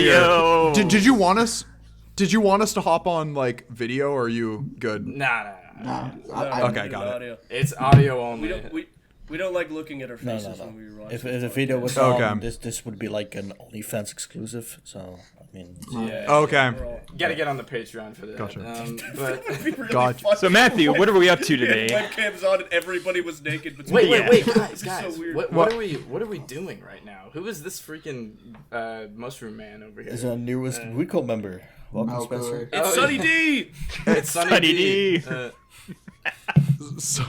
here. yo. Did you want us? Did you want us to hop on like video, or are you good? Nah. Okay, got it. Audio. It's audio only. We don't like looking at our No, faces no, when we no. watch. If this the video was Okay. on, this would be like an OnlyFans exclusive. So I mean, Yeah. Okay. We're all- Gotta get on the Patreon for that. Gotcha. But It'd be really Gotcha. funny So Matthew, what are we up to if today? webcams on and everybody was naked. But wait, It's guys, so weird. what are we doing right now? Who is this freaking mushroom man over here? is our newest Rico member. Welcome, Malcolm. Spencer. It's Oh, Sunny yeah. D. It's Sunny Sunny D. D. So-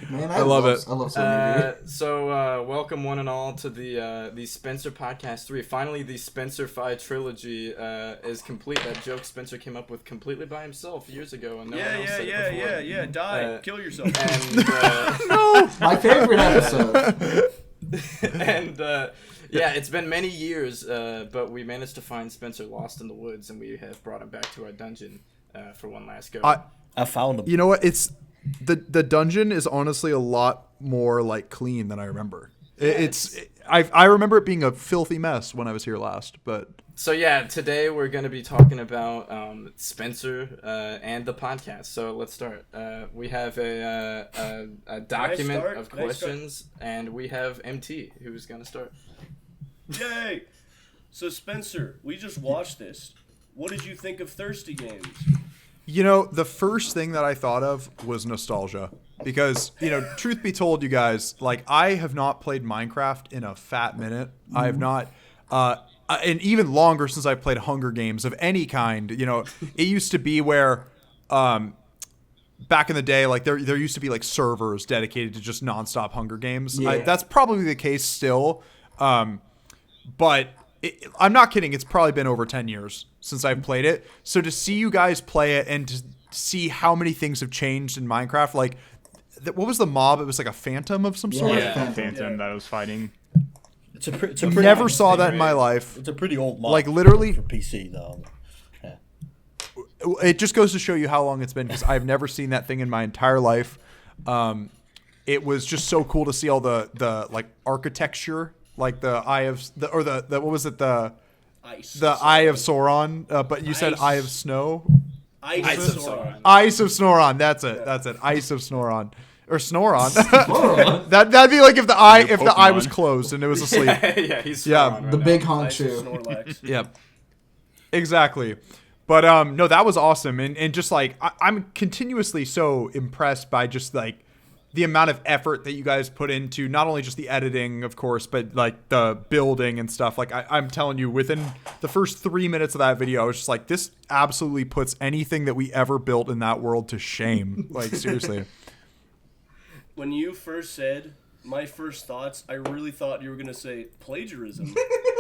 Man, I love it. I love Sunny D. So welcome one and all to the Spencer Podcast 3. Finally, the Spencer Fi trilogy is complete. That joke Spencer came up with completely by himself years ago, and no one else said it before. Yeah. Die. Kill yourself. And My favorite episode. and yeah, it's been many years, but we managed to find Spencer lost in the woods, and we have brought him back to our dungeon for one last go. I found him. You know what? It's the dungeon is honestly a lot more like clean than I remember. I remember it being a filthy mess when I was here last, but So yeah, today we're going to be talking about Spencer and the podcast. So let's start. We have a document start? of Can I start? questions, and we have MT who's going to start. Yay! So Spencer, we just watched this. What did you think of Thirsty Games? you know, the first thing that I thought of was nostalgia. Because, you know, truth be told, you guys, like, I have not played Minecraft in a fat minute. I have not, and even longer since I've played Hunger Games of any kind. You know, it used to be where, back in the day, like, there used to be, like, servers dedicated to just nonstop Hunger Games. Yeah. That's probably the case still. But I'm not kidding. It's probably been over 10 years since I've played it. So to see you guys play it and to see how many things have changed in Minecraft, like, what was the mob? It was like a phantom of some sort. Yeah. Phantom that I was fighting. It's a pretty Never nice saw thing, that in my right? life. It's a pretty old mod. Like, literally- for PC though. Yeah. It just goes to show you how long it's been, because I've never seen that thing in my entire life. It was just so cool to see all the like architecture, like the eye of the what was it, the Ice. eye of Sauron, but you said Ice. eye of snow. Ice of Sauron. Ice of Snoron. That's it. That's it. Ice of Snoron. Or Snoron. That'd be like if the eye was Pokemon. closed and it was asleep. Yeah, he's Yeah, Sauron right The now. big Ice of honcho. Snorlax. Yep. Exactly. But no, that was awesome. And just like I'm continuously so impressed by just like the amount of effort that you guys put into not only just the editing, of course, but like the building and stuff. Like I'm telling you, within the first 3 minutes of that video, I was just like, this absolutely puts anything that we ever built in that world to shame. Like, seriously. When you first said my first thoughts, I really thought you were gonna say plagiarism.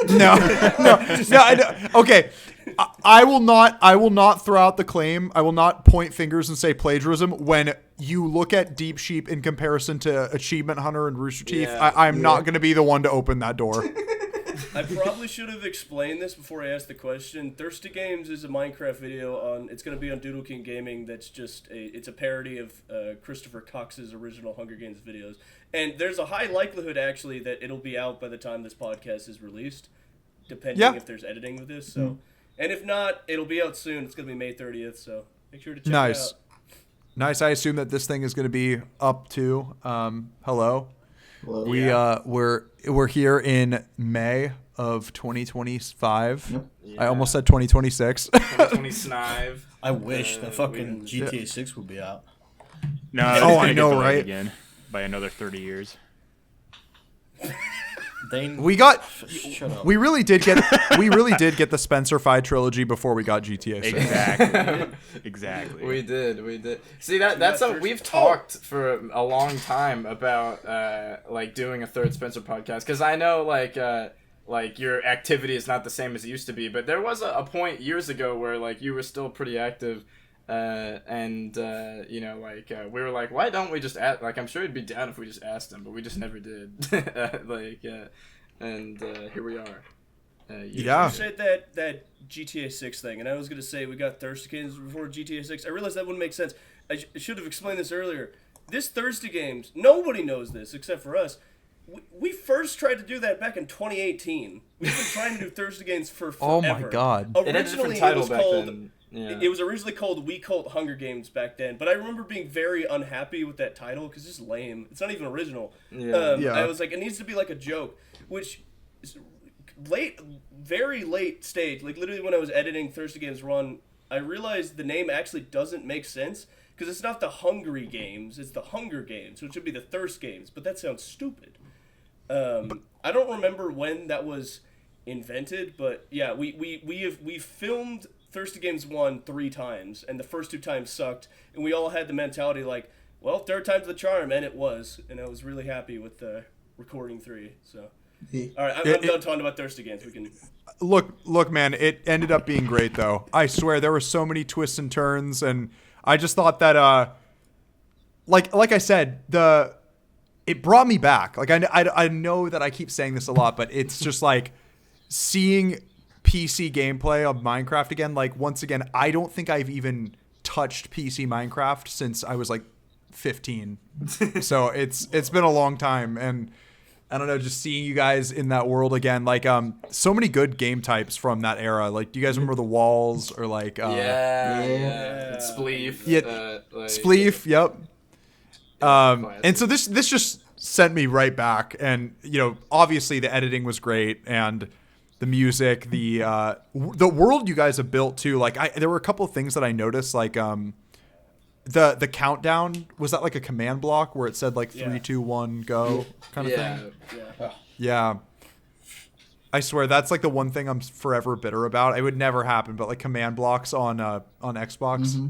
No. I know. Okay, I will not throw out the claim. I will not point fingers and say plagiarism when you look at Deep Sheep in comparison to Achievement Hunter and Rooster Teeth. Yeah. I'm not going to be the one to open that door. I probably should have explained this before I asked the question. Thirsty Games is a Minecraft video on. It's going to be on Doodle King Gaming. That's just it's a parody of Christopher Cox's original Hunger Games videos. And there's a high likelihood actually that it'll be out by the time this podcast is released, depending Yeah. if there's editing with this. So, and if not, it'll be out soon. It's going to be May 30th. So make sure to check Nice. it out. Nice. I assume that this thing is going to be up too. Hello. Well, We're here in May of 2025. Yep. I almost said 2026. 2020 Snive. I wish the we fucking didn't- GTA 6 would be out. No, it's Oh, gonna I get know, delayed right? Again by another 30 years. we got. Shut up. We really did get the Spencer Fi trilogy before we got GTA 6. Exactly. Exactly. We did. See that's got something Thirsty- we've talked for a long time about, like doing a third Spencer podcast, because I know like your activity is not the same as it used to be, but there was a point years ago where like you were still pretty active, and you know, like we were like, why don't we just ask? Like, I'm sure he'd be down if we just asked him, but we just never did. And here we are. Yeah. You said that GTA 6 thing, and I was going to say we got Thirsty Games before GTA 6. I realized that wouldn't make sense. I should have explained this earlier. This Thirsty Games, nobody knows this except for us. we first tried to do that back in 2018. We've been trying to do Thursday games for forever. Oh my God. It had a different Originally, it title was back called. then. Yeah. It was originally called We Cult Hunger Games back then, but I remember being very unhappy with that title because it's just lame. It's not even original. Yeah. Yeah. I was like, it needs to be like a joke, which is very late stage. Like literally when I was editing Thursday Games Run, I realized the name actually doesn't make sense because it's not the Hungry Games, it's the Hunger Games, which would be the Thirst Games. But that sounds stupid. I don't remember when that was invented, but yeah, we filmed Thirsty Games 1 3 times, and the first 2 times sucked, and we all had the mentality like, well, third time's the charm, and it was, and I was really happy with recording 3. So, all right, I'm done talking about Thirsty Games. We can. Look, man, it ended up being great though. I swear there were so many twists and turns, and I just thought that, like I said, it brought me back. Like I know that I keep saying this a lot, but it's just like seeing PC gameplay of Minecraft again. Like once again, I don't think I've even touched PC Minecraft since I was like 15. So it's been a long time, and I don't know, just seeing you guys in that world again, like so many good game types from that era. Like, do you guys remember the walls or like Yeah. Spleef. Yeah, Like, Spleef? Yep. And so this just sent me right back, and you know, obviously the editing was great, and the music, the world you guys have built too. Like, there were a couple of things that I noticed, like the countdown, was that like a command block where it said like 3, 2, 1, go kind of thing? Yeah. I swear that's like the one thing I'm forever bitter about. It would never happen, but like command blocks on Xbox. Mm-hmm.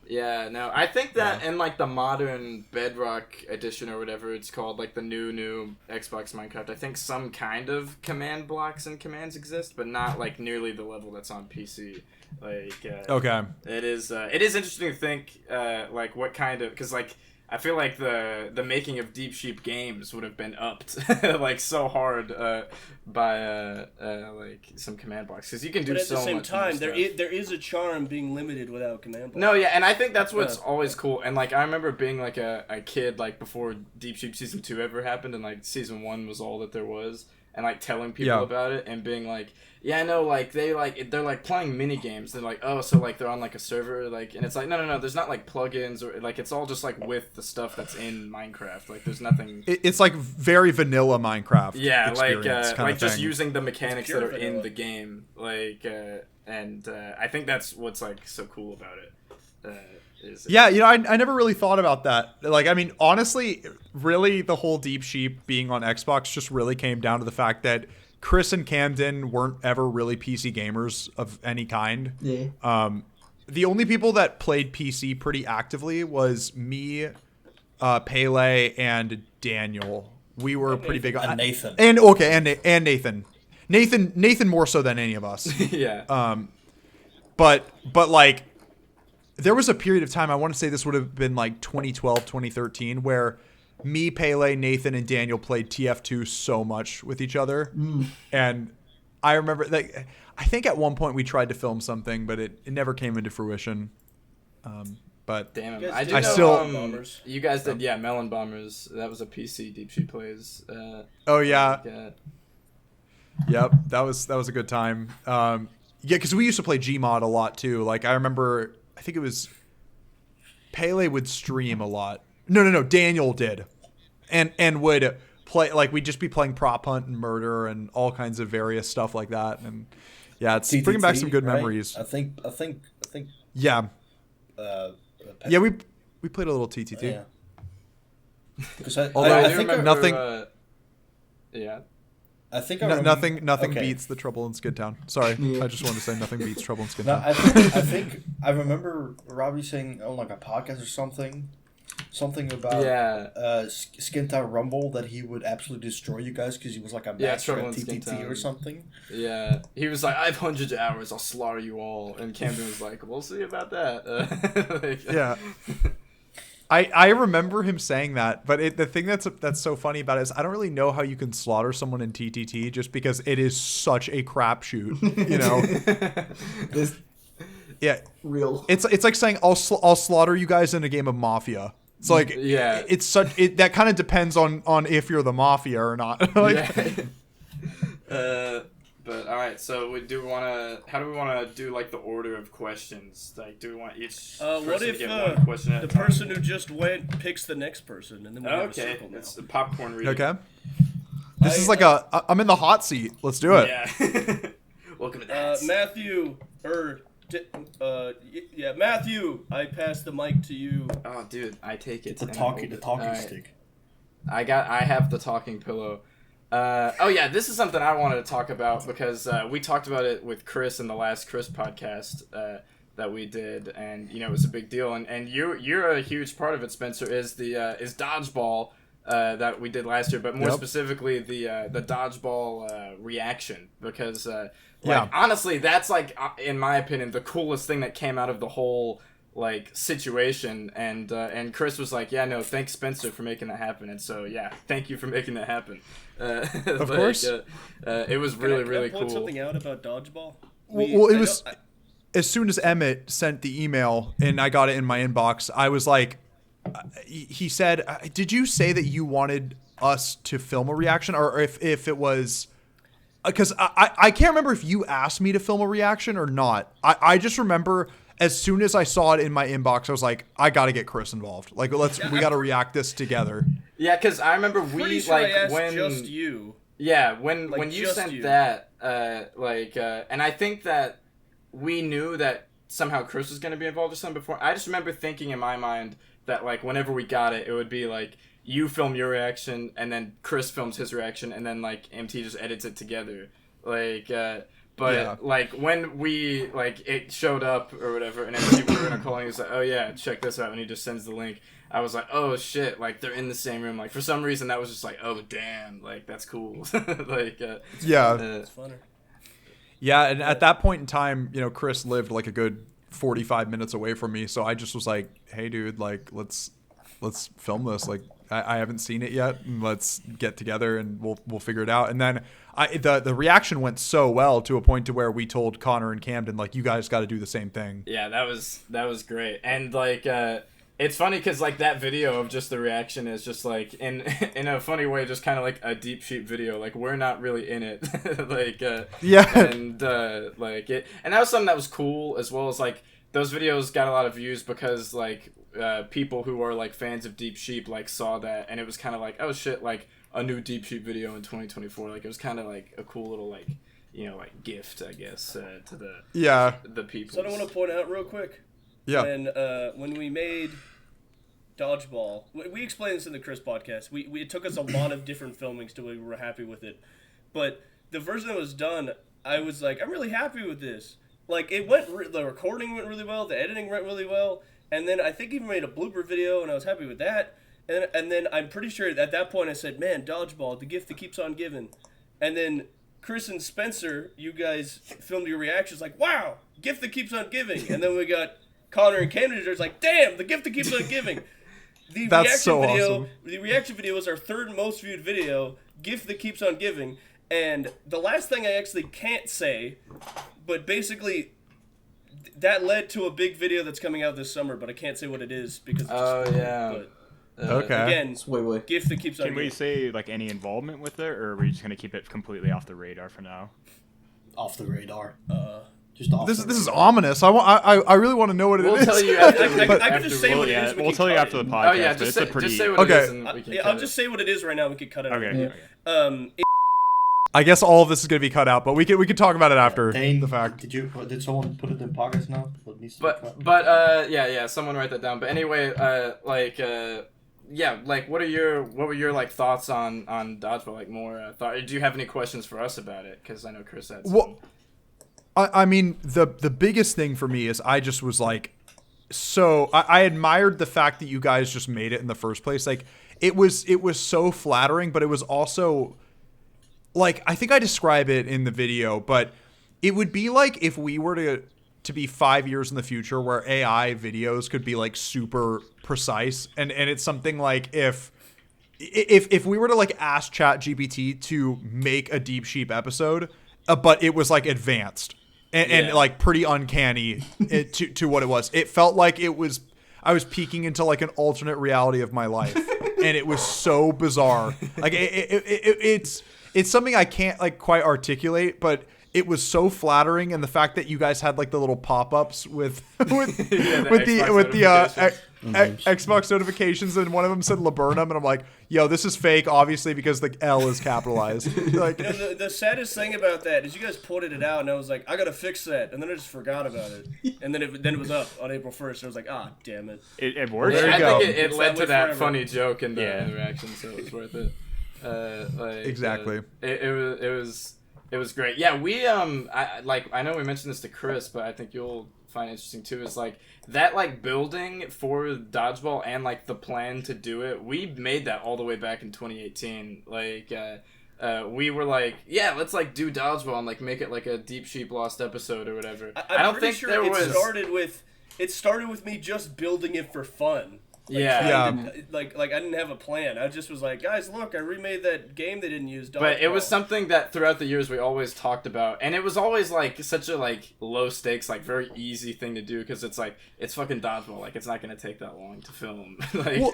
Yeah, no, I think that in like the modern Bedrock edition or whatever it's called, like the new Xbox Minecraft, I think some kind of command blocks and commands exist, but not like nearly the level that's on PC. Like, Okay. it is interesting to think like what kind of, because like I feel like the making of Deep Sheep games would have been upped like so hard by like some command blocks, because you can do But at so the same much time, more there stuff. is a charm being limited without command block. No, yeah, and I think that's what's always cool. And like I remember being like a kid like before Deep Sheep Season 2 ever happened, and like Season 1 was all that there was, and like telling people about it and being like, yeah, no, like they're like playing mini games. They're like, oh, so like they're on like a server, like, and it's like no, there's not like plugins or like it's all just like with the stuff that's in Minecraft. Like there's nothing. It's like very vanilla Minecraft. Yeah, experience kind like of just thing. using the mechanics that are in vanilla. the game, like, and I think that's what's like so cool about it. Yeah, you know, I never really thought about that. Like, I mean, honestly, really, the whole Deep Sheep being on Xbox just really came down to the fact that Chris and Camden weren't ever really PC gamers of any kind. Yeah. The only people that played PC pretty actively was me, Pele, and Daniel. We were pretty big on And Nathan. and Nathan. Nathan more so than any of us. Yeah. But like, there was a period of time, I want to say this would have been like 2012, 2013, where me, Pele, Nathan, and Daniel played TF2 so much with each other. And I remember, like, I think at one point we tried to film something, but it never came into fruition. But Damn, You guys I did do I know, still- Bombers. you guys did, yeah, Melon Bombers. That was a PC Deep Sheep plays. oh yeah, Yeah. yep, that was a good time. Yeah, because we used to play Gmod a lot too. Like, I remember, I think it was Pele would stream a lot. No, Daniel did, and would play, like, we'd just be playing Prop Hunt and Murder and all kinds of various stuff like that. And yeah, it's bringing back some good right? memories. I think. Yeah, yeah, we played a little TTT. Yeah. Because I Although think remember, nothing- yeah. I think No, remember- nothing okay. beats the Trouble in Skidtown. Sorry, Yeah. I just wanted to say nothing beats Trouble in No, Skidtown. I think I remember Robbie saying on like a podcast or something about Yeah. Skin Town Rumble that he would absolutely destroy you guys because he was like a Yeah, master Trouble at in Skin TTT or Town. something. Yeah, he was like, I have hundreds of hours, I'll slaughter you all. And Camden was like, we'll see about that. Like, Yeah. I remember him saying that, but the thing that's so funny about it is I don't really know how you can slaughter someone in TTT just because it is such a crapshoot, you know. This Yeah, real. it's like saying I'll slaughter you guys in a game of Mafia. It's like Yeah. it's such that kind of depends on if you're the mafia or not. Like, But all right, so we do want to. How do we want to do like the order of questions? Like, do we want each What person if to get one question at the a time? person who just went picks the next person, and then we have a Okay, circle now? it's the popcorn reading. okay. This is like I'm in the hot seat. Let's do it. Yeah. Welcome to that. Matthew, Matthew, I pass the mic to you. Oh, dude, I take it. It's a and I talking hold it. All right. stick. I have the talking pillow. Oh yeah, this is something I wanted to talk about because we talked about it with Chris in the last Chris podcast that we did, and you know it was a big deal. And you're a huge part of it, Spencer. Is dodgeball that we did last year, but more specifically the dodgeball reaction because honestly, that's like in my opinion the coolest thing that came out of the whole like situation, and Chris was like, yeah, no, thanks Spencer for making that happen, and so yeah, thank you for making that happen. Of course. It was really really Can I point cool. something out about dodgeball? Well, it was as soon as Emmett sent the email and I got it in my inbox, I was like, he said, "Did you say that you wanted us to film a reaction, or if it was?" Because I can't remember if you asked me to film a reaction or not. I just remember as soon as I saw it in my inbox, I was like, I got to get Chris involved. Like, we got to react this together. Yeah, because I remember Pretty sure I asked just you. Yeah, when Like, you just sent you. that, and I think that we knew that somehow Chris was going to be involved or something before. I just remember thinking in my mind that, like, whenever we got it, it would be, like, you film your reaction, and then Chris films his reaction, and then, like, MT just edits it together. Like, like, when we, like, it showed up or whatever, and then we were going to call, and he was like, oh, yeah, check this out, and he just sends the link. I was like, oh, shit, like, they're in the same room. Like, for some reason, that was just like, oh, damn, like, that's cool. Like, It's funner. Yeah, and at that point in time, you know, Chris lived like a good 45 minutes away from me, so I just was like, "Hey, dude, like, let's film this. Like, I haven't seen it yet, and let's get together and we'll figure it out." And then the reaction went so well to a point to where we told Connor and Camden, like, you guys got to do the same thing. yeah, that was great. And, like, it's funny because, like, that video of just the reaction is just, like, in a funny way, just kind of like a deep sheep video. Like, we're not really in it. Like, Yeah. And, like, it... And that was something that was cool, as well as, like, those videos got a lot of views because, like, people who are, like, fans of Deep Sheep, like, saw that, and it was kind of like, oh, shit, like, a new Deep Sheep video in 2024. Like, it was kind of, like, a cool little, like, you know, like, gift, I guess, to the people. So I want to point out real quick. Yeah. When we made Dodgeball, we explained this in the Chris podcast. It took us a lot of different filmings till we were happy with it, but the version that was done, I was like, I'm really happy with this. Like, it went, the recording went really well, the editing went really well, and then I think even made a blooper video, and I was happy with that. And then I'm pretty sure at that point I said, man, Dodgeball, the gift that keeps on giving. And then Chris and Spencer, you guys filmed your reactions like, wow, gift that keeps on giving. And then we got Connor and Camden, there's like, damn, the gift that keeps on giving. That's so awesome. The reaction video was our third most viewed video, gift that keeps on giving. And the last thing I actually can't say, but basically that led to a big video that's coming out this summer, but I can't say what it is because it's just, yeah. But Okay. again, It's way. gift that keeps on Can we giving. say like any involvement with it, or are we just gonna keep it completely off the radar for now? Off the radar. Uh, Just off This the is radar. ominous. I really want to know what it is. We'll tell you after. I can just say what it is. We'll tell you after the podcast. Oh yeah, but just it's say, a pretty. just say what Okay. it is, and we can Yeah, cut I'll just say what it is right now. We could cut it. Okay. out. Okay. I guess all of this is going to be cut out, but we can talk about it after Dane, the fact. Did someone put it in podcast now? What needs to be cut? But yeah, someone write that down. But anyway, yeah, like what were your like thoughts on Dodgeball? Like more thought. Do you have any questions for us about it? Because I know Chris had some. Well, I mean, the biggest thing for me is I just was like, so I admired the fact that you guys just made it in the first place. Like it was so flattering, but it was also like, I think I describe it in the video, but it would be like if we were to be 5 years in the future where AI videos could be like super precise, and it's something like if we were to like ask ChatGPT to make a Deep Sheep episode, but it was like advanced and like pretty uncanny to what it was. It felt like it was. I was peeking into like an alternate reality of my life, and it was so bizarre. Like it's something I can't like quite articulate, but it was so flattering, and the fact that you guys had like the little pop-ups with Xbox notifications, and one of them said Laburnum, and I'm like, yo, this is fake, obviously, because the L is capitalized. Like, The saddest thing about that is you guys pointed it out, and I was like, I gotta fix that, and then I just forgot about it, and then it was up on April 1st, and I was like, ah, damn it. It works. There you I go. think it It's led that to way that forever. funny joke in the Yeah. interaction, so it was worth it. Exactly. It was great. Yeah, we I know we mentioned this to Chris, but I think you'll find it interesting too. Is like that building for Dodgeball and like the plan to do it. We made that all the way back in 2018. We were like, yeah, let's like do Dodgeball and like make it like a Deep Sheep Lost episode or whatever. I'm don't pretty think sure there it was. started with me just building it for fun. Yeah. Like I didn't have a plan. I just was like, guys, look, I remade that game they didn't use. But it was Dodgeball." something that throughout the years we always talked about, and it was always like such a like low stakes, like very easy thing to do because it's like it's fucking Dodgeball, like it's not gonna take that long to film. Like, well,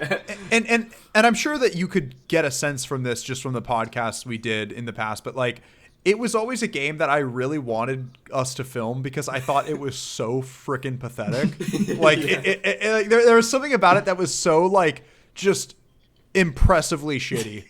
and I'm sure that you could get a sense from this just from the podcasts we did in the past, but like it was always a game that I really wanted us to film because I thought it was so freaking pathetic. Like like, there was something about it that was so like just impressively shitty.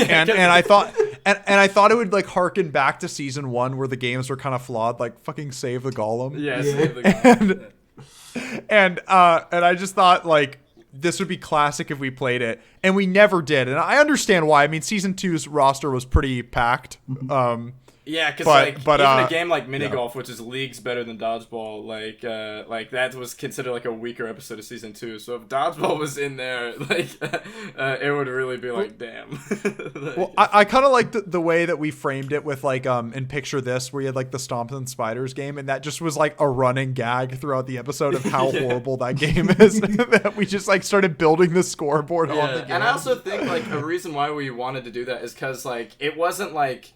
And I thought I thought it would like harken back to season 1 where the games were kind of flawed, like fucking Save the Golem. yeah, save the guy. And I just thought like this would be classic if we played it, and we never did. And I understand why. I mean, season 2's roster was pretty packed. Yeah, because But, even a game like mini golf, which is leagues better than Dodgeball, like that was considered like a weaker episode of season 2. So if Dodgeball was in there, it would really be like, damn. Well, I kind of like the way that we framed it with like in Picture This, where you had like the Stomps and Spiders game, and that just was like a running gag throughout the episode of how horrible that game is. That we just like started building the scoreboard on the game. And I also think like a reason why we wanted to do that is because like it wasn't like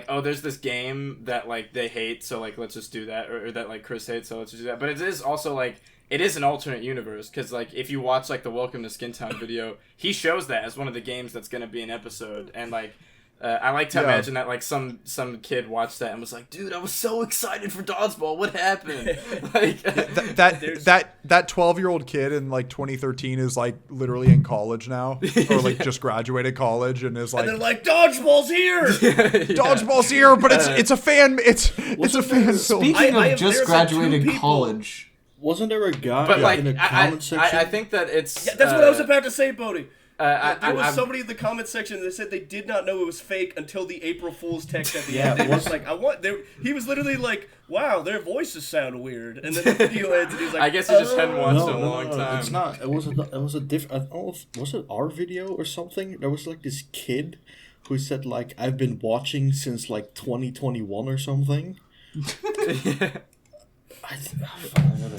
oh, there's this game that like they hate, so like let's just do that, or that like Chris hates, so let's just do that. But it is also like it is an alternate universe because like if you watch like the Welcome to Skintown video, he shows that as one of the games that's gonna be an episode, and like I like to imagine that like some kid watched that and was like, dude, I was so excited for Dodgeball. What happened? Like that 12-year-old kid in like 2013 is like literally in college now, or like just graduated college, and is like, And they're like, Dodgeball's here! Dodgeball's here, but it's a fan it's a fan film. Speaking I of have- just there's, like, two graduated people- college, Wasn't there a guy but like in the I comment section? think that it's Yeah, that's what I was about to say, Bodie. There was I'm- somebody in the comment section that said they did not know it was fake until the April Fool's text at the Yeah, end. They it was was- like, he was literally like, wow, their voices sound weird. And then the video ends and he's like, I guess he just hadn't "Oh." watched it in a long time. It's not. It was a different. I don't know if, was it our video or something? There was like this kid who said like, I've been watching since like 2021 or something.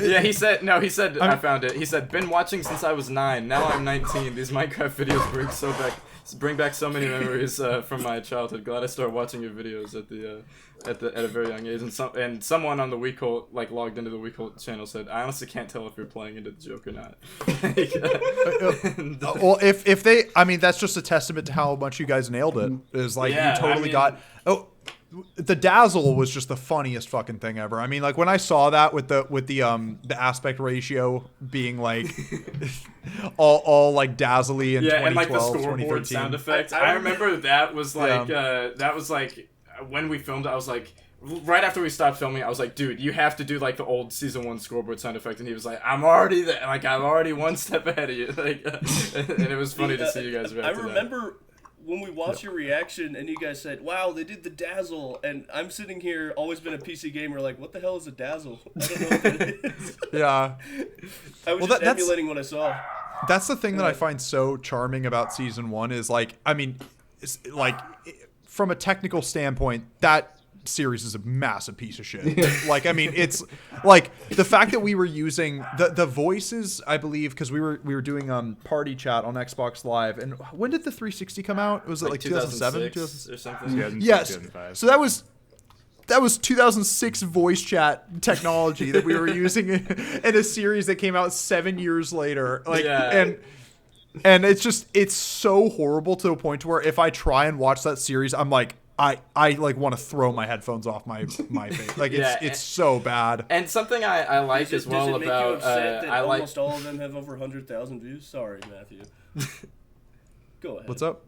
Yeah, he said I found it. He said, been watching since I was 9. Now I'm 19. These Minecraft videos bring back so many memories from my childhood. Glad I started watching your videos at a very young age. And someone on the WeCult like logged into the WeCult channel said, I honestly can't tell if you're playing into the joke or not. Well, if they, I mean, that's just a testament to how much you guys nailed it. Is like Yeah, you totally I mean- got. Oh, the dazzle was just the funniest fucking thing ever. I mean, like when I saw that with the aspect ratio being like all like dazzly in Yeah, and like the 2012, scoreboard 2013. sound effects. I remember that was like when we filmed it, I was like, right after we stopped filming, I was like, dude, you have to do like the old season 1 scoreboard sound effect, and he was like, I'm already there, like I'm already one step ahead of you, like, and it was funny to see you guys react I to that. remember when we watched your reaction and you guys said, wow, they did the dazzle. And I'm sitting here, always been a PC gamer, like, what the hell is a dazzle? I don't know what that is. Yeah. I was Well, just that's- emulating what I saw. That's the thing that I find so charming about season 1 is like, I mean, it's like from a technical standpoint, that series is a massive piece of shit. Like, I mean, it's like the fact that we were using the voices, I believe, because we were doing party chat on Xbox Live. And when did the 360 come out? Was it like 2007? 2006 or something? Yes. 2005. So that was was 2006 voice chat technology that we were using in a series that came out 7 years later. Like, Yeah. and it's so horrible to a point to where if I try and watch that series, I'm like, I like want to throw my headphones off my face. Like it's so bad. And something I like Does as it well make you about upset that I like almost all of them have over 100,000 views? Sorry, Matthew. Go ahead. What's up?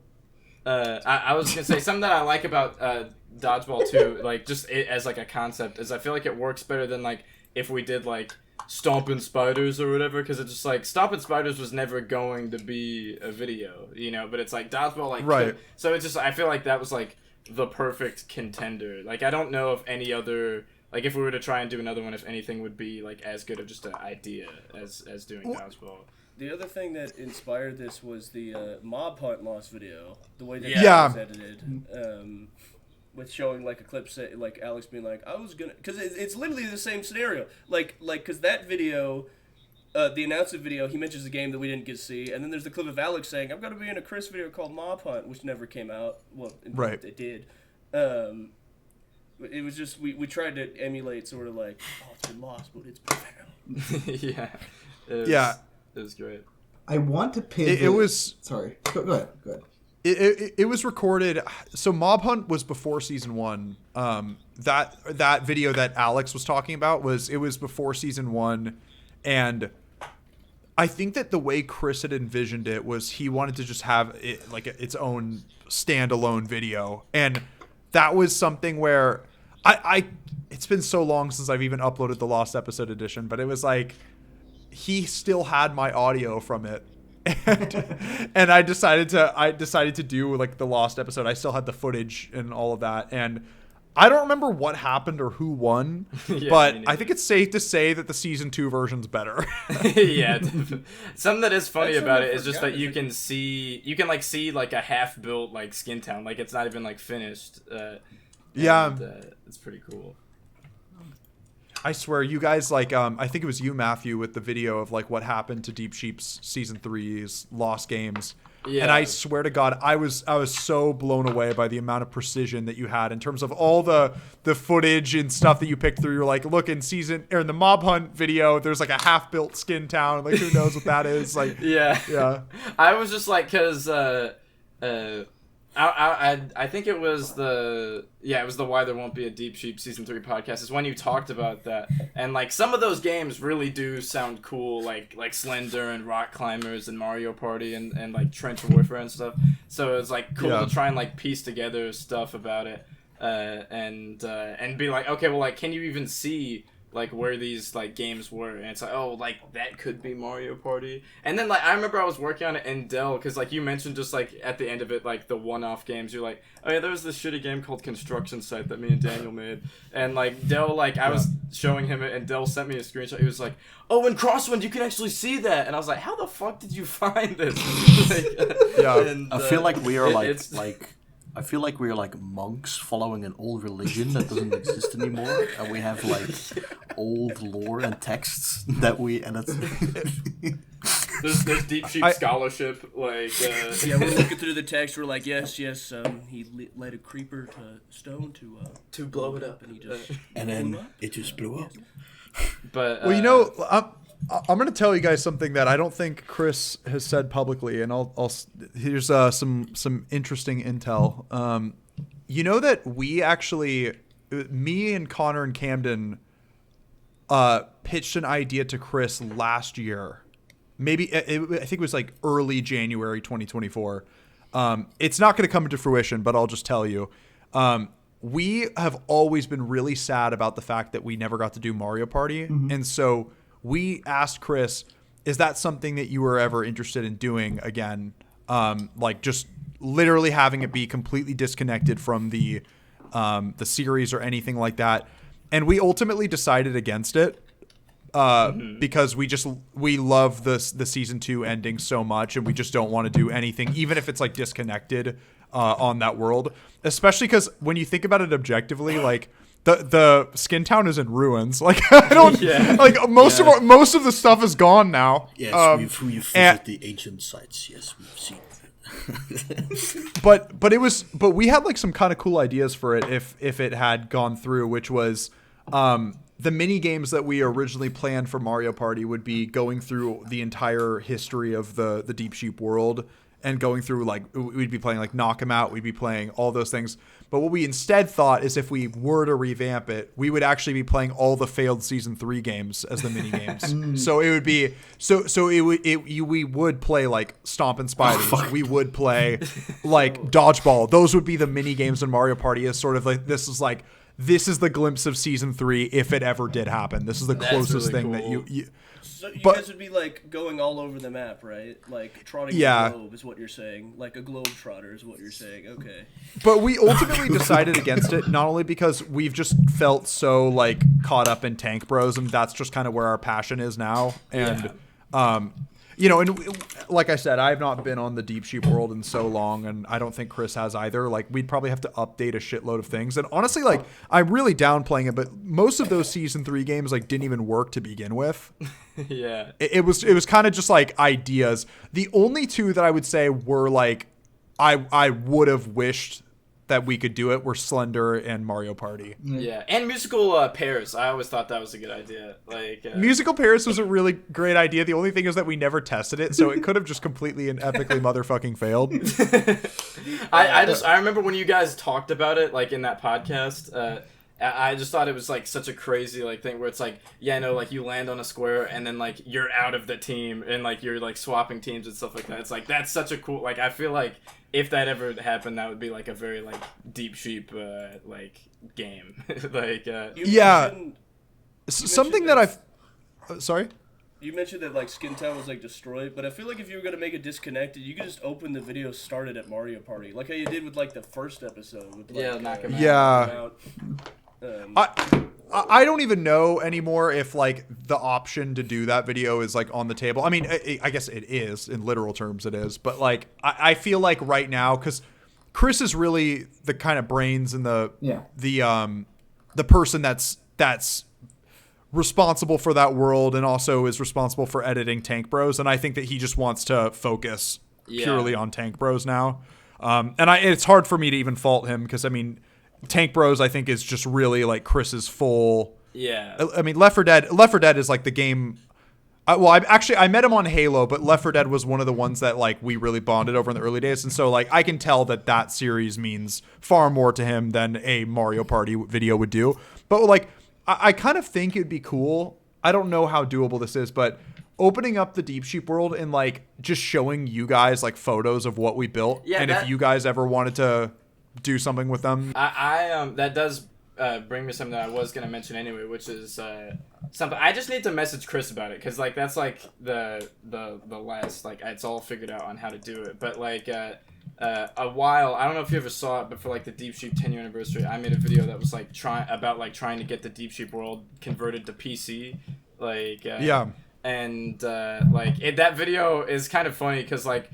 I was gonna say something that I like about Dodgeball 2, like just it as like a concept, is I feel like it works better than like if we did like Stompin' Spiders or whatever, because it's just like Stompin' Spiders was never going to be a video, you know, but it's like Dodgeball like Right. So it's just I feel like that was like the perfect contender. Like I don't know if any other, like if we were to try and do another one, if anything would be like as good of just an idea as doing Dodgeball. The other thing that inspired this was the Mob Hunt Lost video. The way that Yeah. it was edited. With showing like a clip, say, like Alex being like, I was gonna... Because it's literally the same scenario. Like, because that video... the announcement video, he mentions a game that we didn't get to see, and then there's the clip of Alex saying, I'm going to be in a Chris video called Mob Hunt, which never came out. Well, Right. It did. It was just, we tried to emulate sort of like, oh, it's been lost, but it's been found. Yeah. It was great. I want to pivot. It was Sorry. Go ahead. Go ahead. it was recorded. So Mob Hunt was before season 1. That video that Alex was talking about was before season 1, and I think that the way Chris had envisioned it was he wanted to just have it like its own standalone video, and that was something where I it's been so long since I've even uploaded the Lost Episode edition, but it was like he still had my audio from it. And I decided to do like the Lost Episode. I still had the footage and all of that, and I don't remember what happened or who won, Yeah, but me I think it's safe to say that the season 2 version's better. Yeah, something that is funny That's about something it I is just forgot that you can see like a half built like Skin Town, like it's not even like finished. Yeah. and, it's pretty cool. I swear, you guys, like, I think it was you, Matthew, with the video of like what happened to Deep Sheep's season 3's Lost Games. Yeah. And I swear to God, I was so blown away by the amount of precision that you had in terms of all the footage and stuff that you picked through. You're like, look, in the Mob Hunt video, there's like a half-built Skin Town. Like, who knows what that is? Like, Yeah. I was just like, cause I think it was the Why There Won't Be a Deep Sheep season 3 podcast is when you talked about that, and like some of those games really do sound cool, like Slender and Rock Climbers and Mario Party and like Trench Warfare and stuff. So it's like cool Yeah. to try and like piece together stuff about it, and be like, okay, well, like, can you even see like where these like games were? And it's like, oh, like that could be Mario Party. And then like I remember I was working on it in Dell, because like you mentioned just like at the end of it, like the one-off games, you're like, oh yeah, there was this shitty game called Construction Site that me and Daniel made, and like Dell, like I was showing him it and Dell sent me a screenshot. He was like, oh, in Crosswind you can actually see that, and I was like, how the fuck did you find this? Like, Yeah. and, I feel like we are it's I feel like we're like monks following an old religion that doesn't exist anymore, and we have like old lore and texts that and it's there's Deep Sheep scholarship, like Yeah, we're looking through the text. We're like, yes, he led a creeper to stone to blow it up. and he just and blew then up. it just blew up. But well, you know, I'm going to tell you guys something that I don't think Chris has said publicly, and here's some interesting intel. You know that we actually, me and Connor and Camden, pitched an idea to Chris last year. Maybe I think it was like early January 2024. It's not going to come into fruition, but I'll just tell you. We have always been really sad about the fact that we never got to do Mario Party, and so we asked Chris, is that something that you were ever interested in doing again? Like just literally having it be completely disconnected from the series or anything like that. And we ultimately decided against it because we love the season 2 ending so much, and we just don't want to do anything, even if it's like disconnected on that world. Especially because when you think about it objectively, like the Skin Town is in ruins. Like I don't like most of the stuff is gone now. Yes, we've visited the ancient sites. Yes, we've seen. but we had like some kind of cool ideas for it if it had gone through, which was the mini games that we originally planned for Mario Party would be going through the entire history of the Deep Sheep world and going through, like, we'd be playing like Knock 'Em Out, we'd be playing all those things. But what we instead thought is if we were to revamp it, we would actually be playing all the failed season 3 games as the mini games. So it would be we would play like Stomp and Spiders. We would play like Dodgeball. Those would be the mini games in Mario Party. As sort of like this is the glimpse of season 3 if it ever did happen. This is the closest really thing that cool. you So you But- guys would be like going all over the map, right? Like trotting Yeah. a globe is what you're saying. Like a globe trotter is what you're saying. Okay. But we ultimately decided against it, not only because we've just felt so like caught up in Tank Bros, and that's just kind of where our passion is now. And you know, and like I said, I've not been on the Deep Sheep world in so long, and I don't think Chris has either. Like, we'd probably have to update a shitload of things. And honestly, like, I'm really down playing it, but most of those season 3 games like didn't even work to begin with. Yeah. It was kind of just like ideas. The only 2 that I would say were like I would have wished that we could do it were Slender and Mario Party. Yeah, and musical pairs. I always thought that was a good idea. Like Musical Paris was a really great idea. The only thing is that we never tested it, so it could have just completely and epically motherfucking failed. I remember when you guys talked about it, like in that podcast. I just thought it was like such a crazy like thing where it's like, yeah, no, like you land on a square and then like you're out of the team and like you're like swapping teams and stuff like that. It's like that's such a cool, like I feel like if that ever happened, that would be like a very like Deep Sheep like game. Like Yeah. mentioned- Something that I've sorry. You mentioned that like Skin Town was like destroyed, but I feel like if you were gonna make it disconnected, you could just open the video started at Mario Party, like how you did with like the first episode. With, like, Yeah, knock 'em out. Yeah. Out. I don't even know anymore if like the option to do that video is like on the table. I mean, I guess it is in literal terms, it is. But like, I feel like right now, because Chris is really the kind of brains and the person that's responsible for that world and also is responsible for editing Tank Bros. And I think that he just wants to focus purely on Tank Bros now. It's hard for me to even fault him because I mean, Tank Bros, I think, is just really like Chris's full. Yeah. I mean, Left 4 Dead is like the game. I met him on Halo, but Left 4 Dead was one of the ones that like we really bonded over in the early days, and so like I can tell that series means far more to him than a Mario Party video would do. But like, I kind of think it'd be cool. I don't know how doable this is, but opening up the Deep Sheep world and like just showing you guys like photos of what we built, and if you guys ever wanted to do something with them. I that does bring me something that I was gonna mention anyway, which is something I just need to message Chris about it because like that's like the last like it's all figured out on how to do it. But like a while, I don't know if you ever saw it, but for like the Deep Sheep 10-year anniversary, I made a video that was like trying to get the Deep Sheep world converted to PC, like and that video is kind of funny because like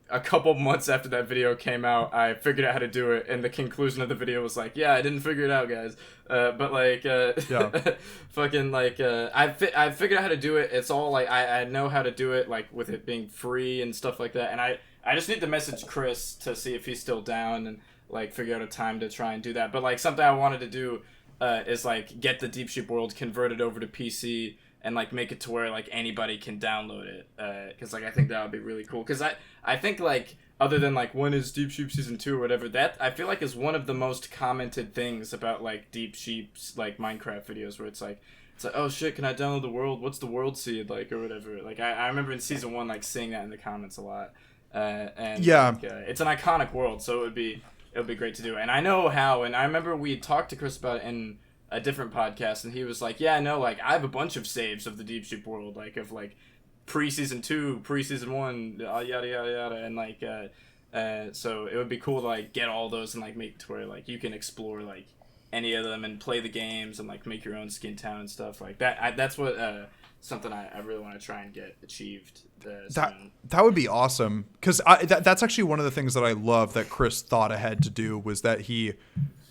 a couple months after that video came out, I figured out how to do it, and the conclusion of the video was like, yeah, I didn't figure it out, guys. But like, fucking like, I figured out how to do it. It's all like, I know how to do it, like with it being free and stuff like that. And I just need to message Chris to see if he's still down and like figure out a time to try and do that. But like something I wanted to do is like get the Deep Sheep world converted over to PC and like make it to where like anybody can download it, because like I think that would be really cool. Because I think like other than like when is Deep Sheep season 2 or whatever, that I feel like is one of the most commented things about like Deep Sheep's like Minecraft videos, where it's like oh shit, can I download the world? What's the world seed like or whatever? Like I remember in season 1 like seeing that in the comments a lot, and like, it's an iconic world, so it would be great to do. And I know how, and I remember we talked to Chris about it in a different podcast, and he was like, yeah, no, like I have a bunch of saves of the Deep Sheep world, like of like pre-season 2, pre-season 1, yada yada yada, and like so it would be cool to like get all those and like make it to where like you can explore like any of them and play the games and like make your own Skin Town and stuff like that. That's what something I really want to try and get achieved. That would be awesome, because that's actually one of the things that I love that Chris thought ahead to do, was that he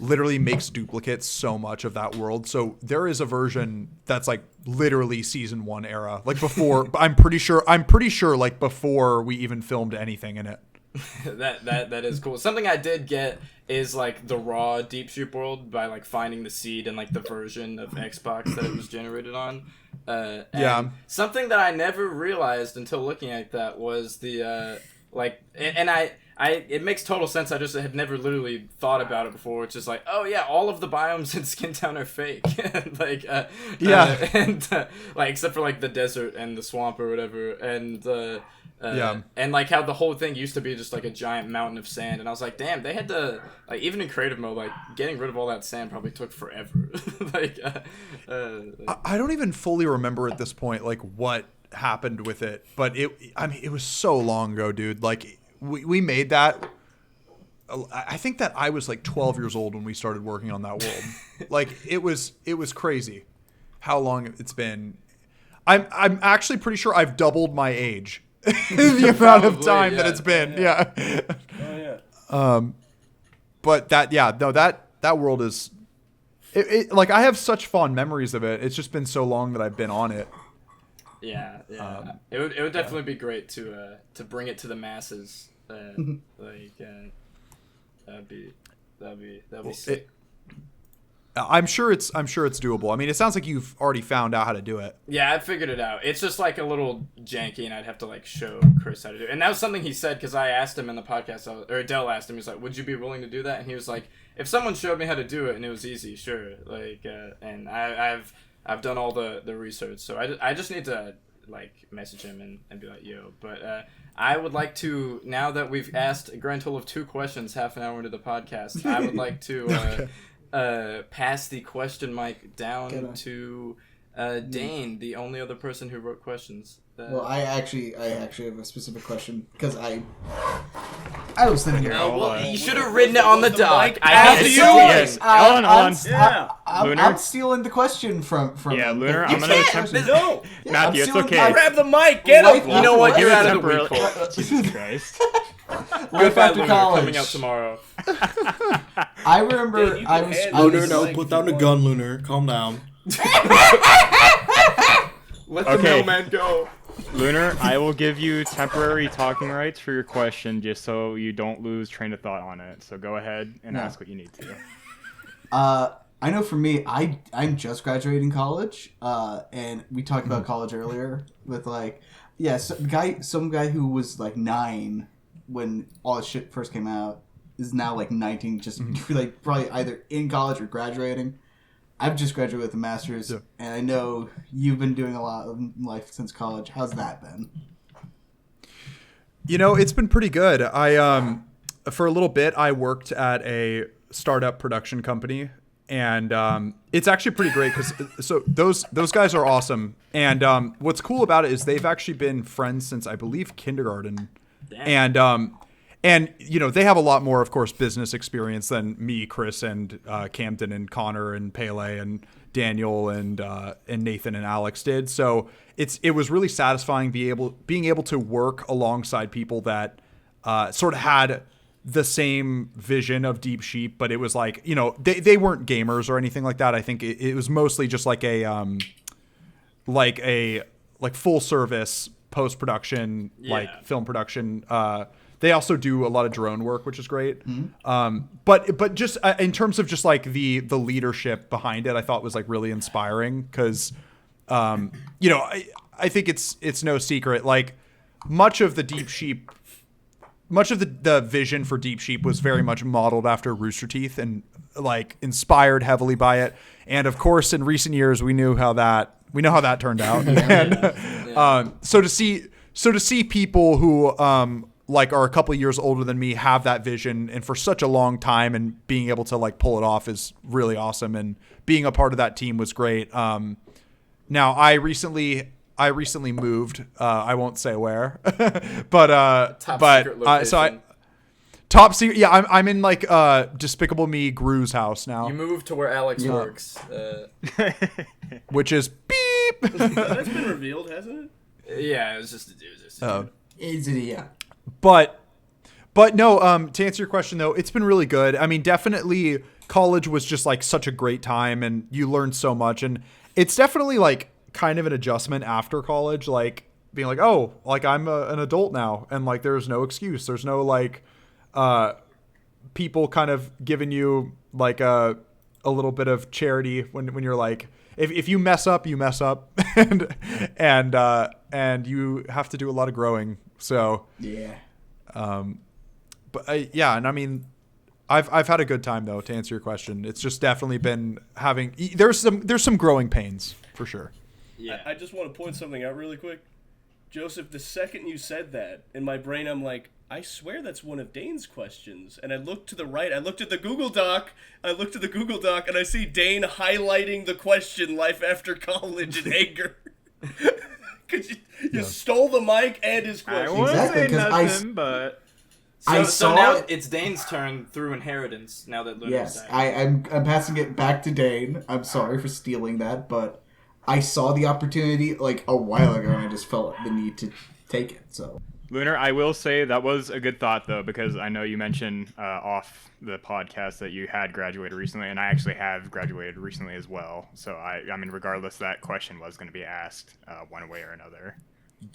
literally makes duplicates so much of that world. So there is a version that's like literally season 1 era, like before. I'm pretty sure like before we even filmed anything in it. That is cool. Something I did get is like the raw Deep Sheep world by like finding the seed and like the version of Xbox that it was generated on. And something that I never realized until looking at that was the it makes total sense. I just had never literally thought about it before. It's just like, oh yeah, all of the biomes in Skintown are fake. Like except for like the desert and the swamp or whatever, and and like how the whole thing used to be just like a giant mountain of sand, and I was like, damn, they had to like, even in creative mode, like getting rid of all that sand probably took forever. I don't even fully remember at this point like what happened with it, but it was so long ago, dude. Like we made that. I think that I was like 12 years old when we started working on that world. Like it was crazy how long it's been. I'm actually pretty sure I've doubled my age in the amount of time that it's been. Yeah. Oh yeah. But that world is it like I have such fond memories of it. It's just been so long that I've been on it. Yeah. It would definitely be great to bring it to the masses. That'd be sick. I'm sure it's doable. I mean, it sounds like you've already found out how to do it. Yeah, I figured it out. It's just like a little janky, and I'd have to like show Chris how to do it. And that was something he said because I asked him in the podcast, or Dell asked him, he's like, "Would you be willing to do that?" And he was like, "If someone showed me how to do it and it was easy, sure." Like, and I've done all the research, so I just need to like message him and be like, "Yo," but I would like to, now that we've asked a grand total of 2 questions half an hour into the podcast, I would like to pass the question mic down to Dane, the only other person who wrote questions. Well, I actually have a specific question because I was thinking. You should have written it on the doc. I have to Yes. Hold on. I'm stealing the question from. Yeah, Lunar. You I'm gonna can't. attempt. No. Matthew, it's okay. Grab the mic. Get him. You know what? Give You're it out of the week. temporarily. Cole. Jesus Christ. Life after Lunar, college. coming out tomorrow. I remember Dude, you I can was. handle I Lunar, was no, like, put down the gun, Lunar. Calm down. Let the Okay. mailman go. Lunar, I will give you temporary talking rights for your question just so you don't lose train of thought on it. So go ahead and ask what you need to. I know for me, I'm just graduating college, and we talked about college earlier with like, yeah, some guy who was like 9 when all this shit first came out is now like 19, just like probably either in college or graduating. I've just graduated with a master's, and I know you've been doing a lot of life since college. How's that been? You know, it's been pretty good. I for a little bit I worked at a startup production company, and it's actually pretty great because so those guys are awesome. And what's cool about it is they've actually been friends since I believe kindergarten. Damn. And you know, they have a lot more, of course, business experience than me, Chris, and Camden, and Connor, and Pele, and Daniel, and Nathan, and Alex did. So it was really satisfying being able to work alongside people that sort of had the same vision of Deep Sheep, but it was like, you know, they weren't gamers or anything like that. I think it was mostly just like a full service post production, like film production. They also do a lot of drone work, which is great. But just in terms of just like the leadership behind it, I thought was like really inspiring because, you know, I think it's no secret. Like much of the vision for Deep Sheep was very much modeled after Rooster Teeth and like inspired heavily by it. And of course, in recent years, we know how that turned out. And, so to see people who like are a couple of years older than me have that vision and for such a long time and being able to like pull it off is really awesome. And being a part of that team was great. Now I recently moved. I won't say where, but secret location. Top secret. Yeah, I'm in like Despicable Me Gru's house now, You moved to where Alex works. which is beep. That's been revealed, hasn't it? Yeah, it was just a dude. Is it? Yeah. But no, to answer your question though, it's been really good. I mean, definitely college was just like such a great time and you learned so much, and it's definitely like kind of an adjustment after college. Like being like, oh, like I'm an adult now, and like there's no excuse. There's no like people kind of giving you like a little bit of charity when you're like, if you mess up, you mess up, and you have to do a lot of growing. So Yeah. but yeah, and I mean, I've had a good time though. To answer your question, it's just definitely been having there's some growing pains for sure. Yeah. I just want to point something out really quick. Joseph, the second you said that, in my brain I'm like, I swear that's one of Dane's questions. And I looked to the right, I looked at the Google Doc, and I see Dane highlighting the question, life after college, in anger. Because you stole the mic and his I question. won't Exactly, say 'cause I nothing, but So saw now it. it's Dane's turn through inheritance. Now that Lunar's Yes, back. I'm passing it back to Dane. I'm sorry for stealing that, but I saw the opportunity like a while ago, and I just felt the need to take it. So Lunar, I will say that was a good thought though, because I know you mentioned off the podcast that you had graduated recently, and I actually have graduated recently as well. So I mean, regardless, that question was going to be asked one way or another.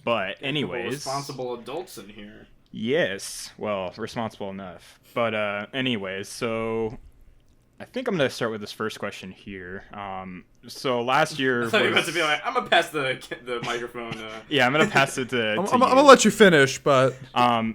But anyways, Responsible adults in here. yes, well, responsible enough. But anyways, so I think I'm going to start with this first question here. So last year I thought you were about was- to be like, I'm gonna pass the microphone. yeah, I'm going to pass it to I'm gonna let you finish, but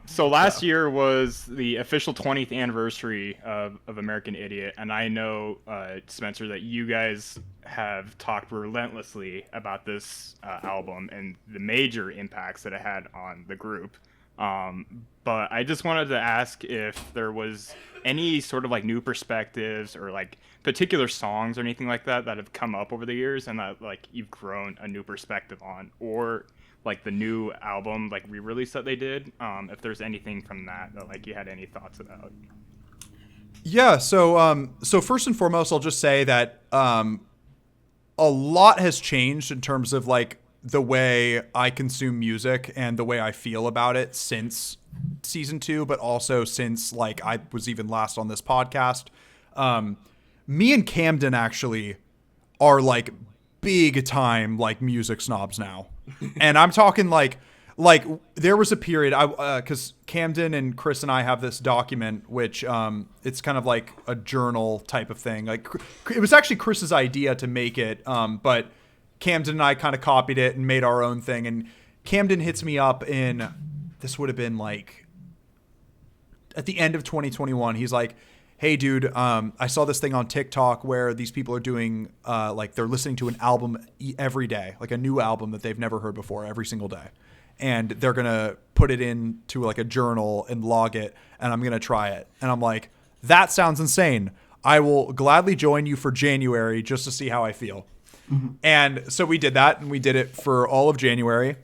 So last year was the official 20th anniversary of American Idiot, and I know, Spencer, that you guys have talked relentlessly about this album and the major impacts that it had on the group. But I just wanted to ask if there was any sort of like new perspectives or like particular songs or anything like that that have come up over the years and that like you've grown a new perspective on, or like the new album like re-release that they did, if there's anything from that like you had any thoughts about. yeah. So first and foremost, I'll just say that a lot has changed in terms of like the way I consume music and the way I feel about it since season 2, but also since like I was even last on this podcast. Me and Camden actually are like big time like music snobs now. And I'm talking like there was a period because Camden and Chris and I have this document which it's kind of like a journal type of thing. Like it was actually Chris's idea to make it, but Camden and I kind of copied it and made our own thing. And Camden hits me up this would have been like at the end of 2021. He's like, hey dude, I saw this thing on TikTok where these people are doing like they're listening to an album every day, like a new album that they've never heard before every single day. And they're going to put it into like a journal and log it, and I'm going to try it. And I'm like, that sounds insane. I will gladly join you for January just to see how I feel. Mm-hmm. And so we did that, and we did it for all of January.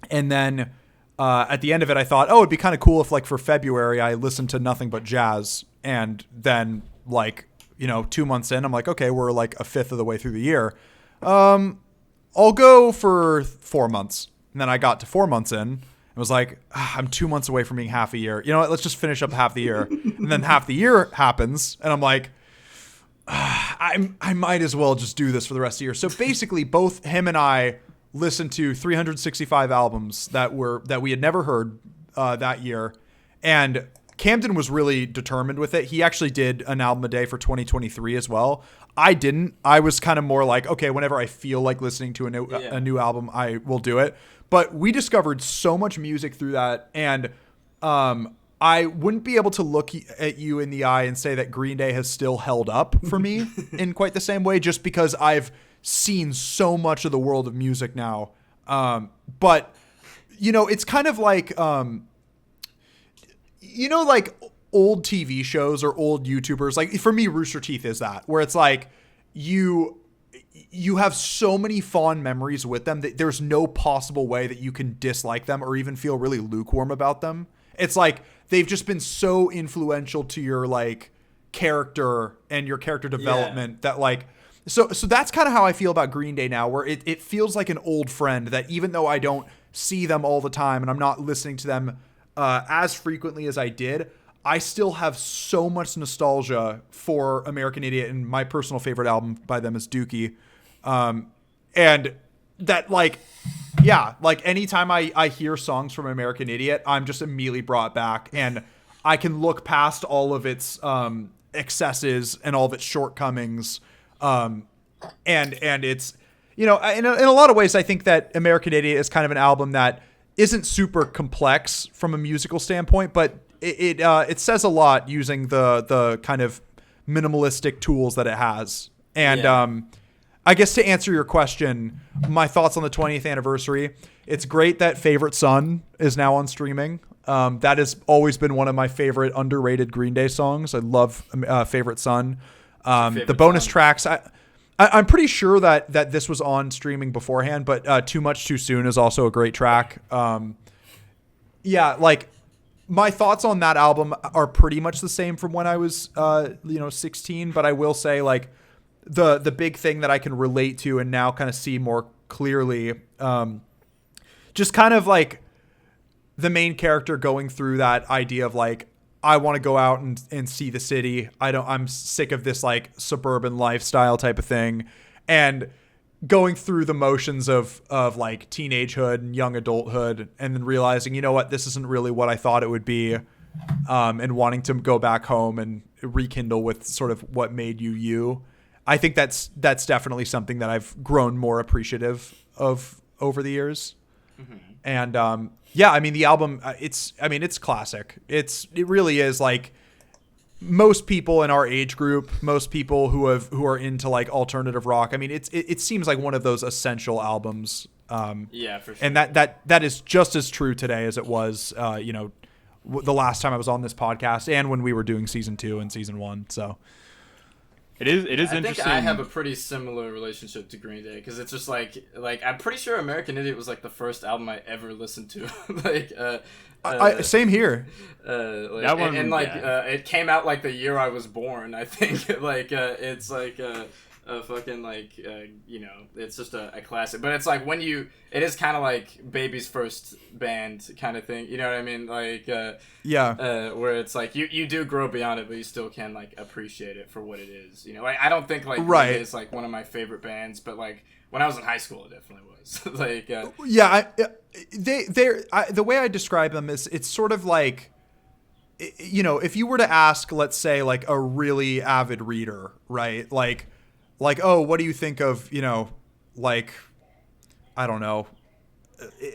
And then at the end of it, I thought, oh, it'd be kind of cool if like for February I listened to nothing but jazz. And then like, 2 months in, I'm like, okay, we're like a fifth of the way through the year. I'll go for 4 months. And then I got to 4 months in and was like, I'm 2 months away from being half a year. You know what? Let's just finish up half the year. And then half the year happens. And I'm like, I might as well just do this for the rest of the year. So basically, both him and I listened to 365 albums that we had never heard that year. And Camden was really determined with it. He actually did an album a day for 2023 as well. I didn't. I was kind of more like, okay, whenever I feel like listening to a new album, I will do it. But we discovered so much music through that, and I wouldn't be able to look at you in the eye and say that Green Day has still held up for me in quite the same way, just because I've seen so much of the world of music now. But, it's kind of like, like old TV shows or old YouTubers. Like for me, Rooster Teeth is that, where it's like you have so many fond memories with them that there's no possible way that you can dislike them or even feel really lukewarm about them. It's like they've just been so influential to your like character and your character development that like so that's kind of how I feel about Green Day now, where it feels like an old friend that even though I don't see them all the time and I'm not listening to them as frequently as I did, I still have so much nostalgia for American Idiot, and my personal favorite album by them is Dookie. And that like yeah, like anytime I hear songs from American Idiot, I'm just immediately brought back, and I can look past all of its excesses and all of its shortcomings, and it's, you know, in a lot of ways, I think that American Idiot is kind of an album that isn't super complex from a musical standpoint, but it says a lot using the kind of minimalistic tools that it has. And I guess to answer your question, my thoughts on the 20th anniversary, it's great that Favorite Son is now on streaming. That has always been one of my favorite underrated Green Day songs. I love Favorite Son. The bonus tracks, I'm pretty sure that this was on streaming beforehand, but Too Much Too Soon is also a great track. Yeah, like my thoughts on that album are pretty much the same from when I was 16, but I will say, like, the big thing that I can relate to and now kind of see more clearly, just kind of like the main character going through that idea of like, I want to go out and see the city. I'm sick of this like suburban lifestyle type of thing, and going through the motions of like teenagehood and young adulthood, and then realizing, you know what, this isn't really what I thought it would be, and wanting to go back home and rekindle with sort of what made you. I think that's definitely something that I've grown more appreciative of over the years. Mm-hmm. And yeah, I mean, the album, it's classic. It really is, like, most people in our age group, most people who are into like alternative rock. I mean, it seems like one of those essential albums. Yeah, for sure. And that is just as true today as it was, the last time I was on this podcast and when we were doing season 2 and season 1. So. It is interesting. I think I have a pretty similar relationship to Green Day, because it's just like I'm pretty sure American Idiot was like the first album I ever listened to. Same here. That one, it came out like the year I was born, I think. It's like a fucking like it's just a classic. But it's like it is kind of like baby's first band kind of thing, you know what I mean? Like where it's like you do grow beyond it, but you still can like appreciate it for what it is, you know? Like, I don't think like right. Green Day is like one of my favorite bands, but like when I was in high school, it definitely was. Like the way I describe them is, it's sort of like, you know, if you were to ask, let's say, like a really avid reader, right? Like, oh, what do you think of, you know, like, I don't know,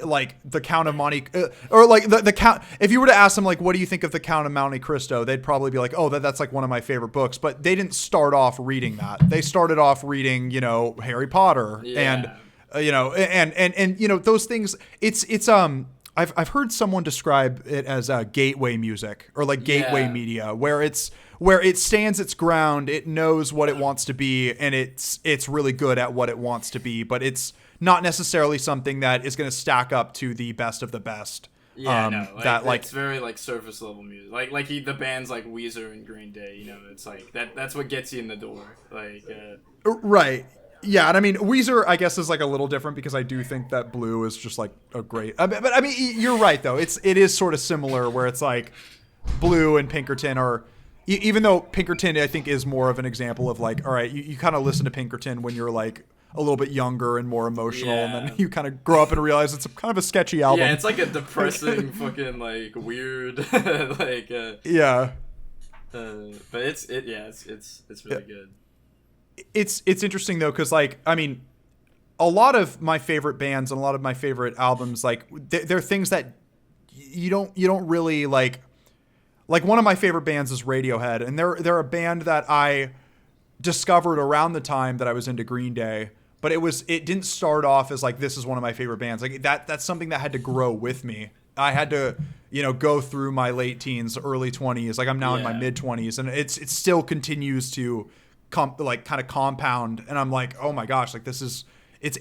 like the Count of Monte, or like the Count. If you were to ask them, like, what do you think of the Count of Monte Cristo? They'd probably be like, oh, that's like one of my favorite books. But they didn't start off reading that. They started off reading, you know, Harry Potter and, you know, and you know, those things. I've heard someone describe it as gateway music, or like gateway media, where it stands its ground, it knows what it wants to be, and it's really good at what it wants to be, but it's not necessarily something that is going to stack up to the best of the best. Yeah, it's very like surface level music. Like the bands like Weezer and Green Day, you know, it's like that's what gets you in the door. Like right. Yeah, and I mean, Weezer, I guess, is like a little different, because I do think that Blue is just like a great. But I mean, you're right though. It is sort of similar, where it's like Blue and Pinkerton are, even though Pinkerton I think is more of an example of like, all right, you kind of listen to Pinkerton when you're like a little bit younger and more emotional, and then you kind of grow up and realize it's kind of a sketchy album. Yeah, it's like a depressing, fucking like weird, like yeah. But it's really good. It's interesting though, because like, I mean, a lot of my favorite bands and a lot of my favorite albums, like they're things that you don't really like. Like, one of my favorite bands is Radiohead, and they're a band that I discovered around the time that I was into Green Day, but it didn't start off as like, this is one of my favorite bands. Like that's something that had to grow with me. I had to, you know, go through my late teens, early 20s. Like, I'm now in my mid 20s, and it still continues to kind of compound, and I'm like, oh my gosh, like it's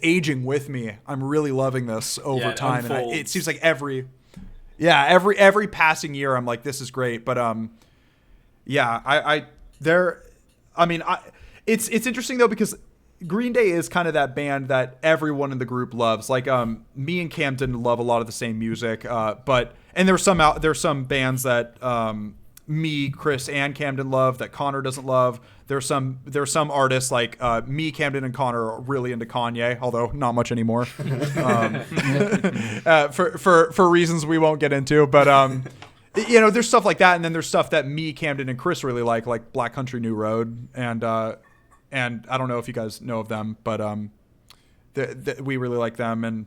aging with me. I'm really loving this over time, and it seems like every passing year I'm like, this is great. But it's interesting though, because Green Day is kind of that band that everyone in the group loves. Like me and Camden love a lot of the same music, and there's some bands that me, Chris, and Camden love that Connor doesn't love. There's some artists like me, Camden, and Connor are really into Kanye, although not much anymore, for reasons we won't get into. But there's stuff like that, and then there's stuff that me, Camden, and Chris really like Black Country New Road, and I don't know if you guys know of them, but we really like them, and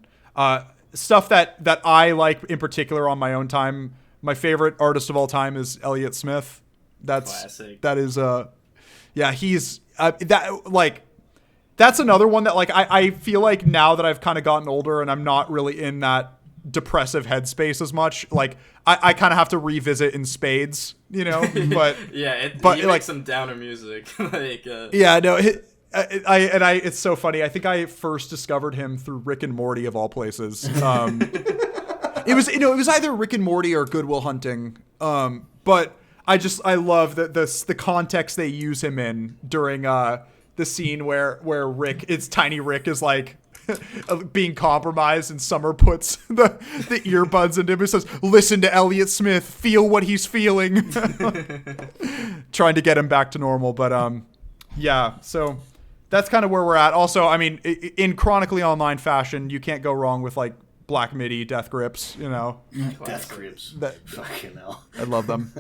stuff that I like in particular on my own time. My favorite artist of all time is Elliott Smith. Classic. That is he's that's another one that like I feel like now that I've kind of gotten older and I'm not really in that depressive headspace as much, like I kind of have to revisit in spades, but he like makes some downer music. It's so funny. I think I first discovered him through Rick and Morty of all places. It was either Rick and Morty or Good Will Hunting. But I love the context they use him in during the scene where Tiny Rick is like being compromised, and Summer puts the earbuds into him and says, "Listen to Elliott Smith, feel what he's feeling," trying to get him back to normal. But so that's kind of where we're at. Also, I mean, in chronically online fashion, you can't go wrong with like Black Midi, Death Grips, Death Grips. Fucking hell. I love them.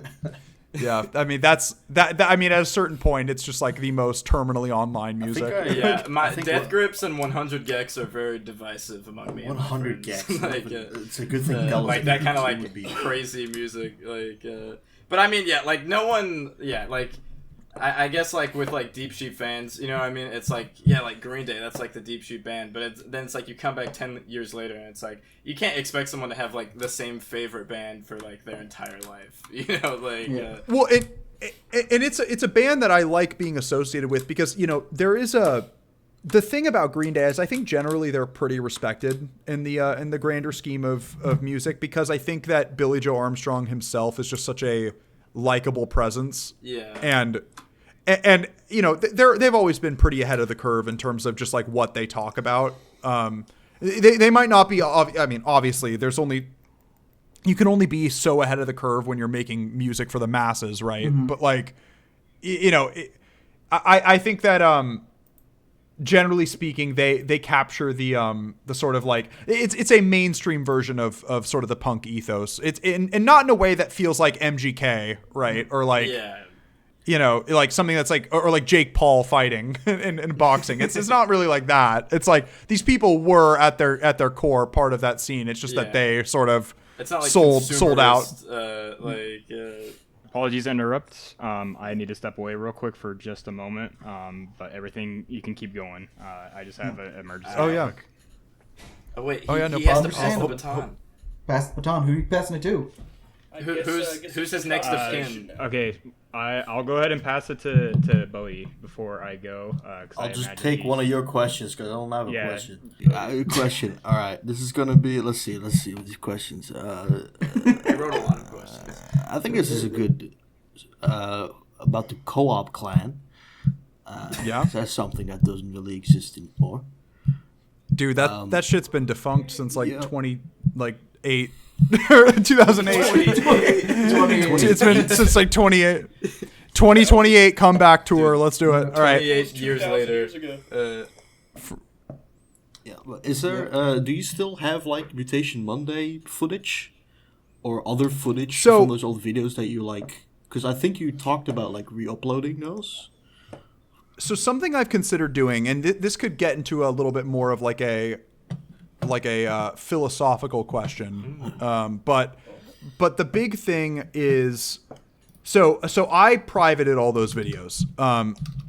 Yeah, I mean that. I mean, at a certain point, it's just like the most terminally online music. Death Grips and 100 gecs are very divisive among me. 100 gecs. It's a good thing. Like that kind of like crazy music, but I mean, like no one, like. I guess like with like Deep Sheep fans, I mean, it's like like Green Day, that's like the Deep Sheep band, but then it's like you come back 10 years later and it's like you can't expect someone to have like the same favorite band for like their entire life, Well, and it's a band that I like being associated with because there is the thing about Green Day is I think generally they're pretty respected in the grander scheme of music, because I think that Billy Joe Armstrong himself is just such a likable presence. Yeah. And they've always been pretty ahead of the curve in terms of just like what they talk about. They might not be. I mean, obviously, you can only be so ahead of the curve when you're making music for the masses, right? Mm-hmm. But like, I think that generally speaking, they capture the sort of like it's a mainstream version of sort of the punk ethos. It's and not in a way that feels like MGK, right? Or like like something that's like or like Jake Paul fighting in boxing. It's not really like that. It's like these people were at their core part of that scene. It's just that they sort of it's not like sold out. Apologies to interrupt. I need to step away real quick for just a moment. But everything, you can keep going. I just have an emergency. Oh, yeah. Quick. Oh, wait. No He problem. has to pass the baton. Pass the baton. Who are you passing it to? Who's his next of kin? Okay, I'll go ahead and pass it to Bowie before I go. I'll just take one of your questions because I don't have a question. Question. All right, this is gonna be. Let's see with these questions. I wrote a lot of questions. I think this is a good about the co-op clan. That's something that doesn't really exist anymore. Dude, that shit's been defunct since like 2008. 2008. It's been since like 28. 2028 comeback tour. Let's do it. All right. 28 years later. Is there? Do you still have like Mutation Monday footage, or other footage from those old videos that you like? Because I think you talked about like re-uploading those. So something I've considered doing, and this could get into a little bit more of like a philosophical question, but the big thing is, so I privated all those videos.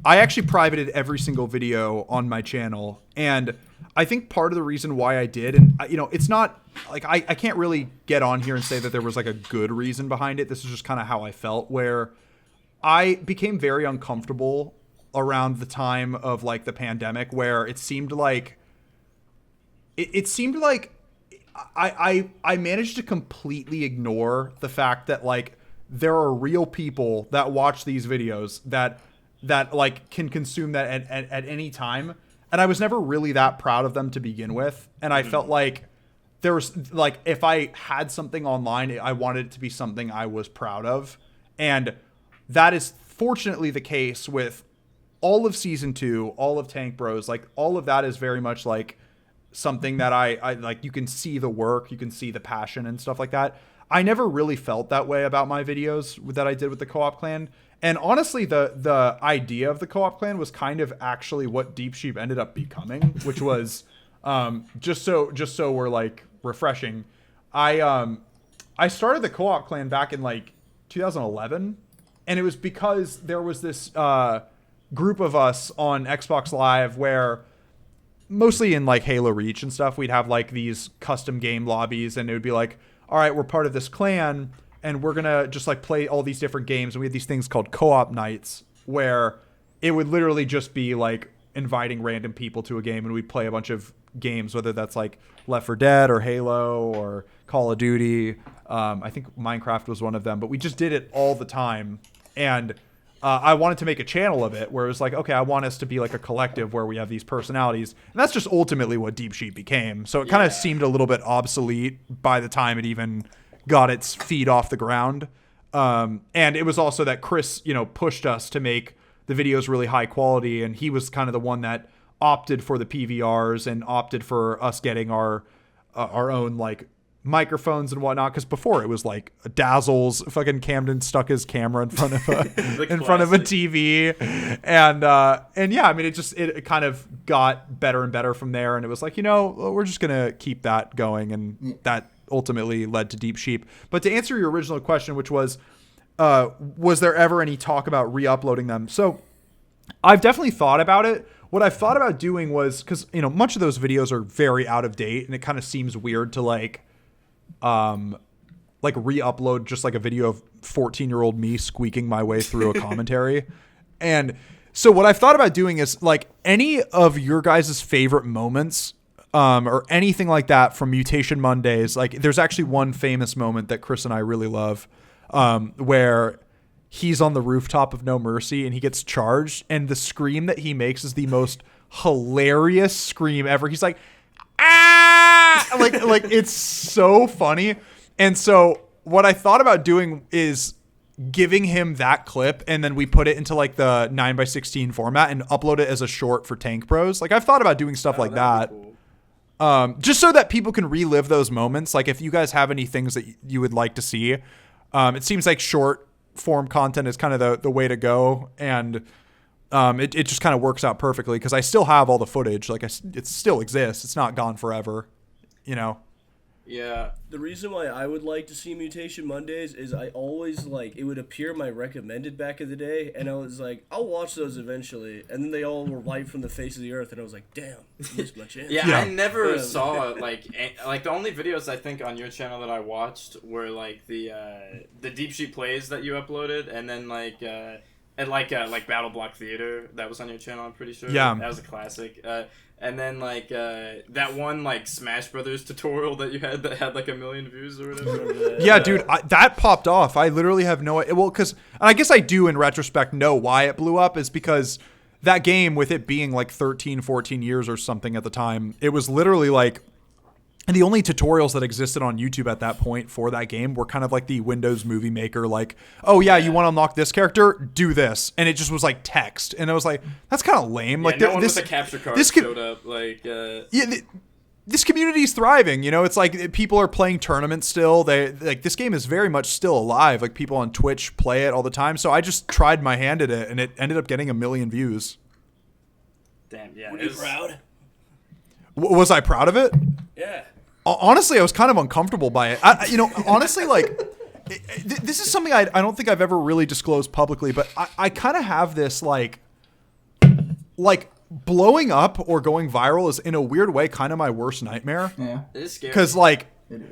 I actually privated every single video on my channel, and I think part of the reason why I did, and it's not like I can't really get on here and say that there was like a good reason behind it. This is just kind of how I felt, where I became very uncomfortable around the time of like the pandemic, where it seemed like I managed to completely ignore the fact that like there are real people that watch these videos that like can consume that at any time, and I was never really that proud of them to begin with, and I felt like there was like if I had something online, I wanted it to be something I was proud of, and that is fortunately the case with all of season 2, all of Tank Bros, like all of that is very much like something that I like. You can see the work, you can see the passion and stuff like that. I never really felt that way about my videos that I did with the Co-op Clan. And honestly, the idea of the Co-op Clan was kind of actually what Deep Sheep ended up becoming, which was just so we're like refreshing. I started the Co-op Clan back in like 2011, and it was because there was this group of us on Xbox Live where mostly in like Halo Reach and stuff, we'd have like these custom game lobbies, and it would be like, all right, we're part of this clan, and we're gonna just like play all these different games. And we had these things called co-op nights where it would literally just be like inviting random people to a game, and we'd play a bunch of games, whether that's like Left 4 Dead or Halo or Call of Duty. I think Minecraft was one of them, but we just did it all the time. And I wanted to make a channel of it where it was like, okay, I want us to be like a collective where we have these personalities. And that's just ultimately what Deep Sheep became. So it kind of seemed a little bit obsolete by the time it even got its feet off the ground. And it was also that Chris, pushed us to make the videos really high quality. And he was kind of the one that opted for the PVRs and opted for us getting our own like microphones and whatnot, because before it was like Dazzle's fucking Camden stuck his camera in front of a TV, and yeah, I mean it kind of got better and better from there, and it was like, we're just gonna keep that going, and that ultimately led to Deep Sheep. But to answer your original question, which was there ever any talk about re-uploading them? So I've definitely thought about it. What I've thought about doing was, because much of those videos are very out of date, and it kind of seems weird to like re-upload just like a video of 14-year-old me squeaking my way through a commentary. And so what I've thought about doing is like any of your guys' favorite moments or anything like that from Mutation Mondays. Like there's actually one famous moment that Chris and I really love where he's on the rooftop of No Mercy and he gets charged, and the scream that he makes is the most hilarious scream ever. He's like, ah, like it's so funny. And so what I thought about doing is giving him that clip, and then we put it into like the 9x16 format and upload it as a short for Tank Bros. Like I've thought about doing stuff like that. Cool. Just so that people can relive those moments. Like if you guys have any things that you would like to see, it seems like short form content is kind of the way to go. And it just kind of works out perfectly because I still have all the footage. Like it still exists. It's not gone forever, Yeah. The reason why I would like to see Mutation Mondays is I always it would appear my recommended back in the day, and I was like, I'll watch those eventually, and then they all were wiped from the face of the earth, and I was like, damn, I missed my chance. Yeah, I never saw like the only videos I think on your channel that I watched were like the Deep Sheep plays that you uploaded, and then like Battle Block Theater that was on your channel. I'm pretty sure. Yeah, that was a classic. And then that one like Smash Brothers tutorial that you had that had like 1 million views or whatever. Yeah, dude, that popped off. I literally have no idea. Well, because, and I guess I do in retrospect know why it blew up, is because that game, with it being like 13, 14 years or something at the time, it was literally like, and the only tutorials that existed on YouTube at that point for that game were kind of like the Windows Movie Maker, like, oh yeah, you want to unlock this character, do this, and it just was like text, and I was like, that's kind of lame. Yeah, like, no one with a capture card showed up. Like, this community is thriving. It's like people are playing tournaments still. They like this game is very much still alive. Like people on Twitch play it all the time. So I just tried my hand at it, and it ended up getting 1 million views. Damn, yeah. Were you proud? Was I proud of it? Yeah. Honestly, I was kind of uncomfortable by it. Honestly, like, this is something I don't think I've ever really disclosed publicly, but I kind of have this, like, blowing up or going viral is, in a weird way, kind of my worst nightmare. Yeah. It is scary. Because, like, It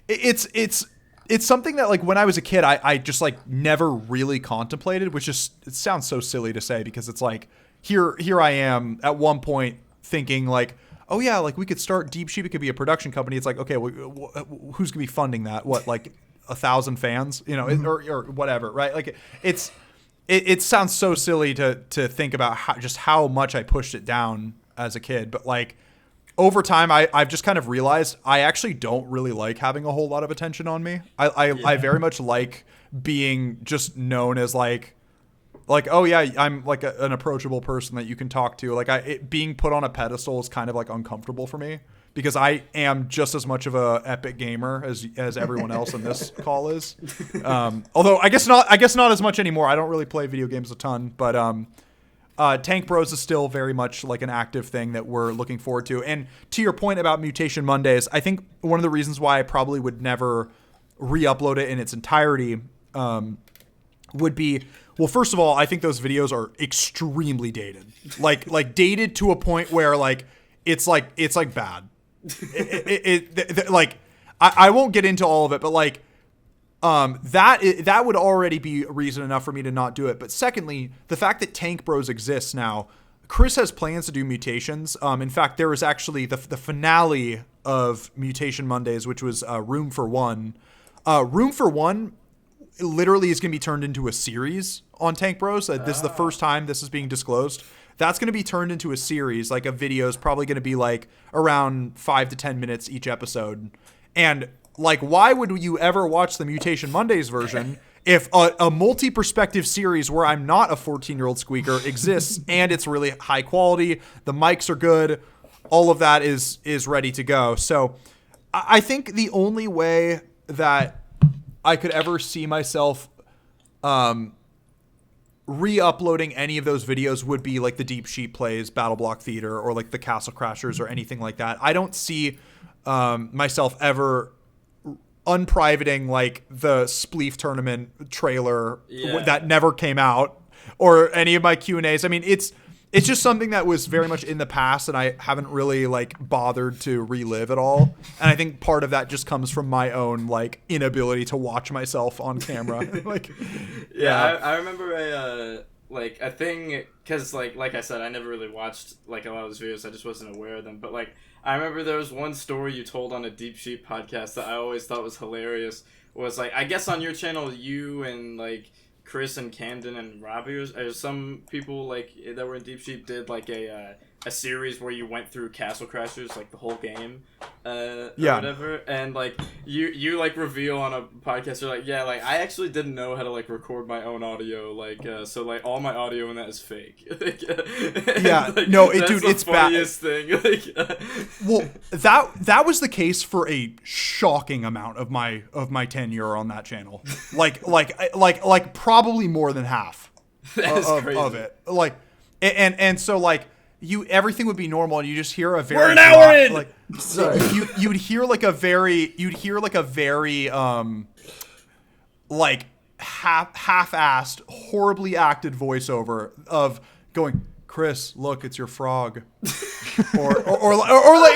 is. it's something that, like, when I was a kid, I just, like, never really contemplated, which just, it sounds so silly to say, because it's like, here I am at one point thinking, like, oh yeah, like we could start Deep Sheep. It could be a production company. It's like, okay, well, who's gonna be funding that? What, like 1,000 fans, or whatever, right? Like it sounds so silly to think about how much I pushed it down as a kid, but like over time, I've just kind of realized I actually don't really like having a whole lot of attention on me. I very much like being just known as like Like, oh yeah, I'm like an approachable person that you can talk to. Like being put on a pedestal is kind of like uncomfortable for me because I am just as much of a epic gamer as everyone else in this call is. Although I guess not as much anymore. I don't really play video games a ton, but Tank Bros is still very much like an active thing that we're looking forward to. And to your point about Mutation Mondays, I think one of the reasons why I probably would never re-upload it in its entirety would be, well, first of all, I think those videos are extremely dated, like dated to a point where like it's like bad. Like I won't get into all of it, but like that would already be reason enough for me to not do it. But secondly, the fact that Tank Bros exists now, Chris has plans to do Mutations. In fact, there was actually the finale of Mutation Mondays, which was Room for One. Room for One literally is going to be turned into a series on Tank Bros. This is the first time this is being disclosed. That's going to be turned into a series, like a video is probably going to be like around 5 to 10 minutes each episode. And like, why would you ever watch the Mutation Mondays version if a multi-perspective series where I'm not a 14-year-old squeaker exists and it's really high quality, the mics are good, all of that is ready to go. So I think the only way that I could ever see myself re-uploading any of those videos would be like the Deep Sheep Plays Battle Block Theater or like the Castle Crashers or anything like that. I don't see myself ever unprivating like the Spleef Tournament trailer that never came out or any of my Q&As. I mean, it's just something that was very much in the past and I haven't really like bothered to relive at all. And I think part of that just comes from my own like inability to watch myself on camera. Like, I remember a thing, because like I said, I never really watched like a lot of those videos. I just wasn't aware of them. But like I remember there was one story you told on a Deep Sheep podcast that I always thought was hilarious. Was like, I guess on your channel, you and like Chris and Camden and Robbie or some people like that were in Deep Sheep did like a series where you went through Castle Crashers, like the whole game, or whatever, and like you like reveal on a podcast, you're like, yeah, like I actually didn't know how to like record my own audio, like so like all my audio in that is fake. Yeah, like, no, that's dude, the it's bad. funniest thing. Like, well, that was the case for a shocking amount of my tenure on that channel, like probably more than half of it, like, and so like. Everything would be normal, and you just hear a very. We're an hour in. Like, you'd hear like a very like half-assed, horribly acted voiceover of going, Chris, look, it's your frog, or like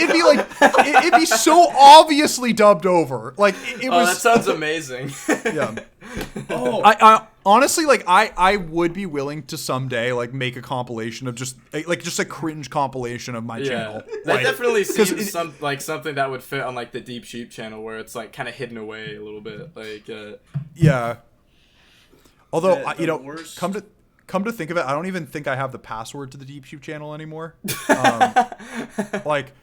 it'd be so obviously dubbed over, like it was. that sounds amazing. Yeah. Oh, I honestly, like, I would be willing to someday like make a compilation of just a cringe compilation of my channel. That Like, definitely seems something that would fit on like the Deep Sheep channel, where it's like kind of hidden away a little bit, like. Yeah. Although the worst- come to think of it, I don't even think I have the password to the Deep Sheep channel anymore. Like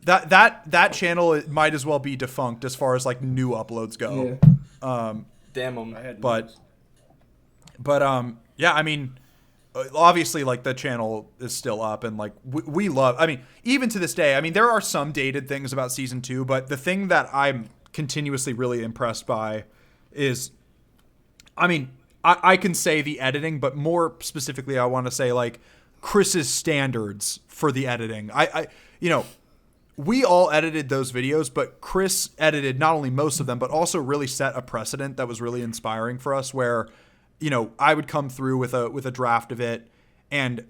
that channel, it might as well be defunct as far as like new uploads go. Yeah. Damn them. But yeah, I mean, obviously, like, the channel is still up, and like we love. I mean, even to this day, I mean, there are some dated things about season 2, but the thing that I'm continuously really impressed by is, I mean, I can say the editing, but more specifically, I want to say like Chris's standards for the editing. I we all edited those videos, but Chris edited not only most of them, but also really set a precedent that was really inspiring for us, where, I would come through with a draft of it, and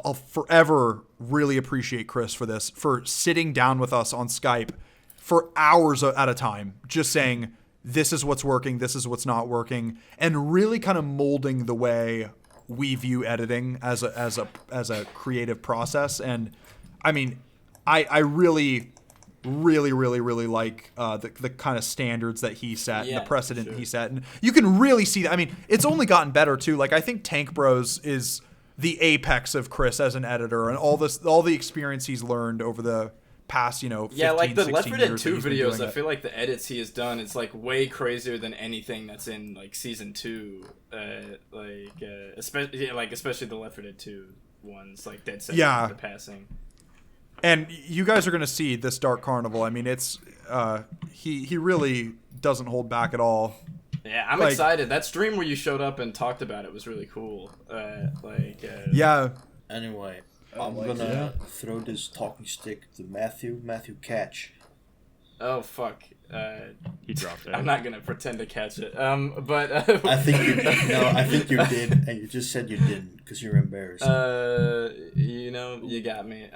I'll forever really appreciate Chris for this, for sitting down with us on Skype for hours at a time, just saying, this is what's working, this is what's not working, and really kind of molding the way we view editing as a creative process. And I mean, I really like the kind of standards that he set, and the precedent he set, and you can really see that. I mean, it's only gotten better too. Like, I think Tank Bros is the apex of Chris as an editor, and all the experience he's learned over the past, 15, Yeah, like the Left 16 4 Dead years that 2 he's been videos, doing I it. feel like the edits he has done, it's like way crazier than anything that's in like season 2. Especially the Left 4 Dead 2 ones, like Dead Center, Yeah. The Passing. And you guys are going to see this Dark Carnival. I mean, it's he really doesn't hold back at all. Yeah, I'm Like- excited. That stream where you showed up and talked about it was really cool. Yeah. Anyway, I I'm like gonna throw this talking stick to Matthew. Matthew, catch. Oh fuck. He dropped it. I'm not gonna pretend to catch it. But I think you no, I think you did, and you just said you didn't because you're embarrassed. You got me.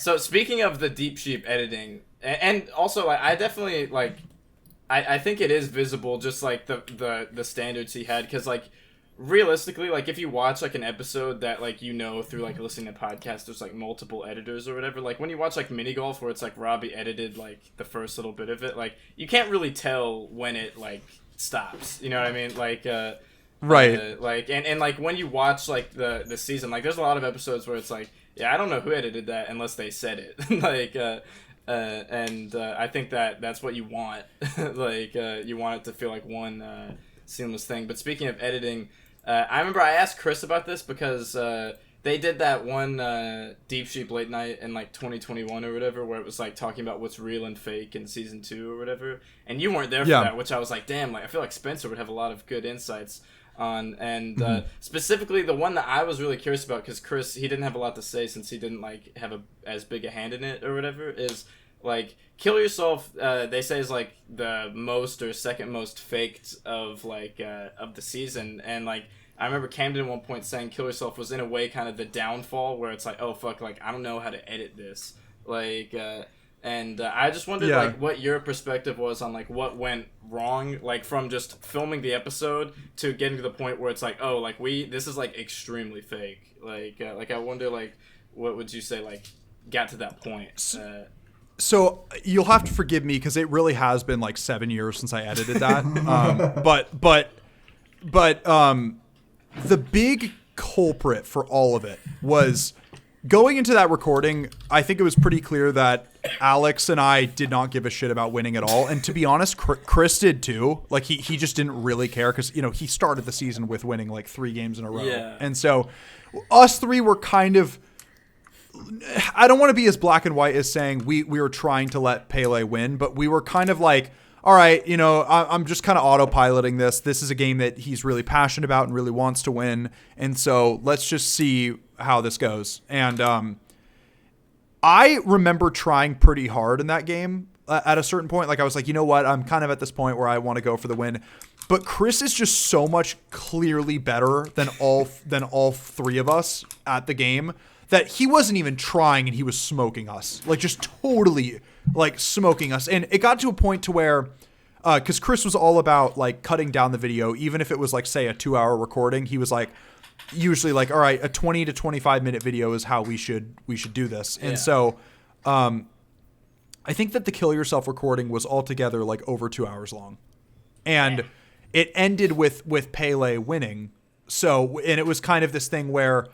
So speaking of the Deep Sheep editing, and also like, I definitely like, I think it is visible, just like the standards he had, because like realistically, like if you watch like an episode that like through like listening to podcasts, there's like multiple editors or whatever. Like when you watch like Mini Golf, where it's like Robbie edited like the first little bit of it, like you can't really tell when it like stops. You know what I mean? Like Right. like and like when you watch like the season, like there's a lot of episodes where it's like, yeah, I don't know who edited that unless they said it. I think that's what you want. You want it to feel like one seamless thing. But speaking of editing, I remember I asked Chris about this because they did that one Deep Sheep late night in like 2021 or whatever, where it was like talking about what's real and fake in season 2 or whatever, and you weren't there for that, which I was like, damn, like I feel like Spencer would have a lot of good insights on, and specifically the one that I was really curious about, because Chris, he didn't have a lot to say since he didn't like have as big a hand in it or whatever, is like Kill Yourself, they say is like the most or second most faked of like of the season, and like I remember Camden at one point saying Kill Yourself was in a way kind of the downfall, where it's like, oh fuck, like I don't know how to edit this, and I just wondered like what your perspective was on like what went wrong, like from just filming the episode to getting to the point where it's like, oh, like this is like extremely fake, like I wonder like what would you say like got to that point. So you'll have to forgive me because it really has been like 7 years since I edited that. But the big culprit for all of it was going into that recording. I think it was pretty clear that Alex and I did not give a shit about winning at all. And to be honest, Chris did too. Like he just didn't really care because, he started the season with winning like 3 games in a row. Yeah. And so us three were kind of, I don't want to be as black and white as saying we were trying to let Pele win, but we were kind of like, all right, I'm just kind of autopiloting this. This is a game that he's really passionate about and really wants to win. And so let's just see how this goes. And I remember trying pretty hard in that game at a certain point. Like I was like, you know what? I'm kind of at this point where I want to go for the win. But Chris is just so much clearly better than all 3 of us at the game, that he wasn't even trying and he was smoking us, like just totally like smoking us. And it got to a point to where, cause Chris was all about like cutting down the video, even if it was like, say a 2-hour recording, he was like, usually like, all right, a 20 to 25 minute video is how we should do this. And so, I think that the Kill Yourself recording was altogether like over 2 hours long, and it ended with Pele winning. So, and it was kind of this thing where,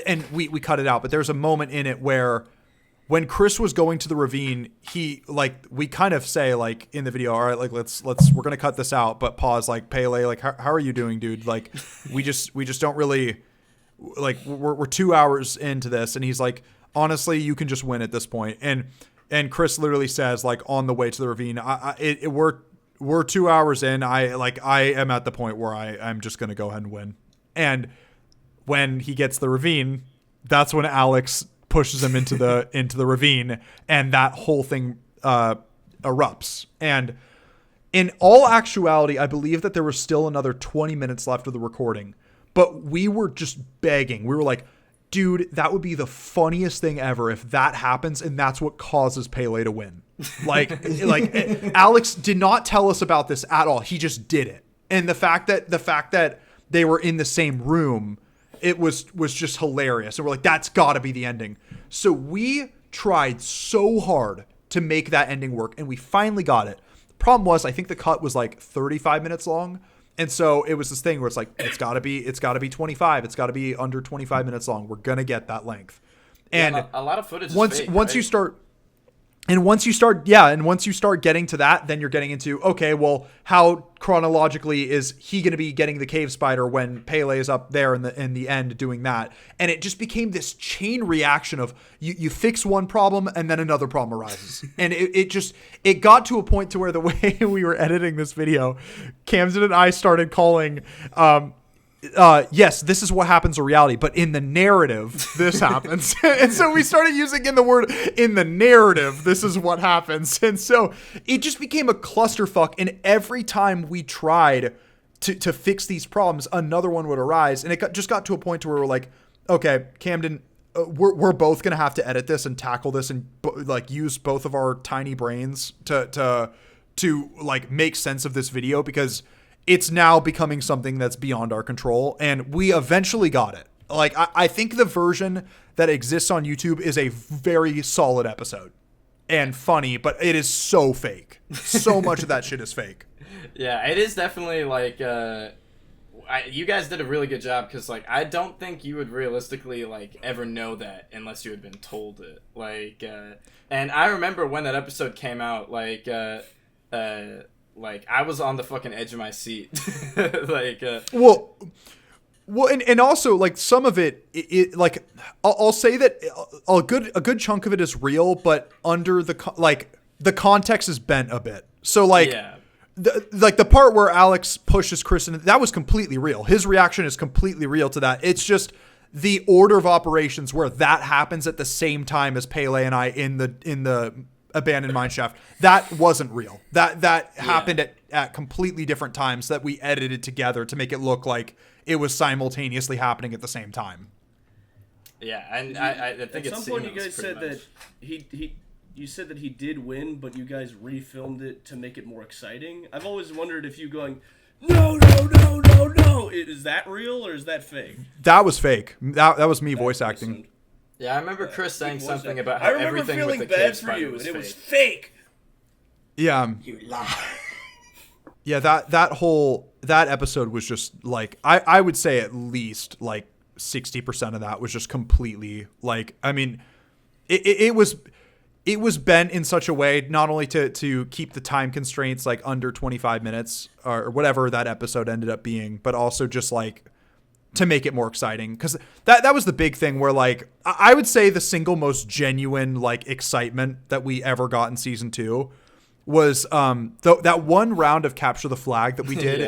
and we cut it out, but there's a moment in it where when Chris was going to the ravine, he like, we kind of say like in the video, all right, like let's, we're going to cut this out, but pause, like Pele, like, how are you doing, dude? Like, we just don't really like, we're 2 hours into this. And he's like, honestly, you can just win at this point. And Chris literally says like on the way to the ravine, we're 2 hours in. I am at the point where I'm just going to go ahead and win. And when he gets the ravine, that's when Alex pushes him into the ravine, and that whole thing erupts. And in all actuality, I believe that there was still another 20 minutes left of the recording, but we were just begging. We were like, dude, that would be the funniest thing ever if that happens, and that's what causes Pele to win. Like Alex did not tell us about this at all. He just did it. And the fact that they were in the same room, it was just hilarious. And we're like, that's got to be the ending. So we tried so hard to make that ending work, and we finally got it. The problem was, I think the cut was like 35 minutes long. And so it was this thing where it's like, it's got to be 25. It's got to be under 25 minutes long. We're going to get that length. And a lot of footage is once fake, once right? you start, And once you start getting to that, then you're getting into, okay, well, how chronologically is he going to be getting the cave spider when Pele is up there in the end doing that? And it just became this chain reaction of you fix one problem and then another problem arises. And it got to a point to where the way we were editing this video, Camden and I started calling, yes, this is what happens in reality, but in the narrative, this happens. And so we started using in the narrative, this is what happens. And so it just became a clusterfuck. And every time we tried to fix these problems, another one would arise. And it just got to a point to where we're like, okay, Camden, we're both going to have to edit this and tackle this and like use both of our tiny brains to like make sense of this video, because it's now becoming something that's beyond our control, and we eventually got it. Like, I think the version that exists on YouTube is a very solid episode and funny, but it is so fake. So much of that shit is fake. Yeah, it is definitely like, you guys did a really good job, because like I don't think you would realistically like ever know that unless you had been told it. Like, and I remember when that episode came out, like I was on the fucking edge of my seat. Like, well, and also like some of it like I'll say that a good chunk of it is real, but under the context is bent a bit. So like, yeah. The part where Alex pushes Chris, and that was completely real. His reaction is completely real to that. It's just the order of operations where that happens at the same time as Pele and I in the abandoned mine shaft, that wasn't real. That happened at completely different times that we edited together to make it look like it was simultaneously happening at the same time. Yeah, and I think at it's some point you seamless, guys said pretty that you said that he did win, but you guys refilmed it to make it more exciting. I've always wondered if you going, no, is that real or is that fake? That was fake. That was me voice acting. Yeah, I remember Chris saying something about how everything with the bad cave for spider you, was and it fake. was fake. Yeah. You lie. Yeah, that episode was just like, I would say at least like 60% of that was just completely like, I mean, it was bent in such a way not only to keep the time constraints like under 25 minutes or whatever that episode ended up being, but also just like to make it more exciting, because that was the big thing where like I would say the single most genuine like excitement that we ever got in season 2 was that one round of capture the flag that we did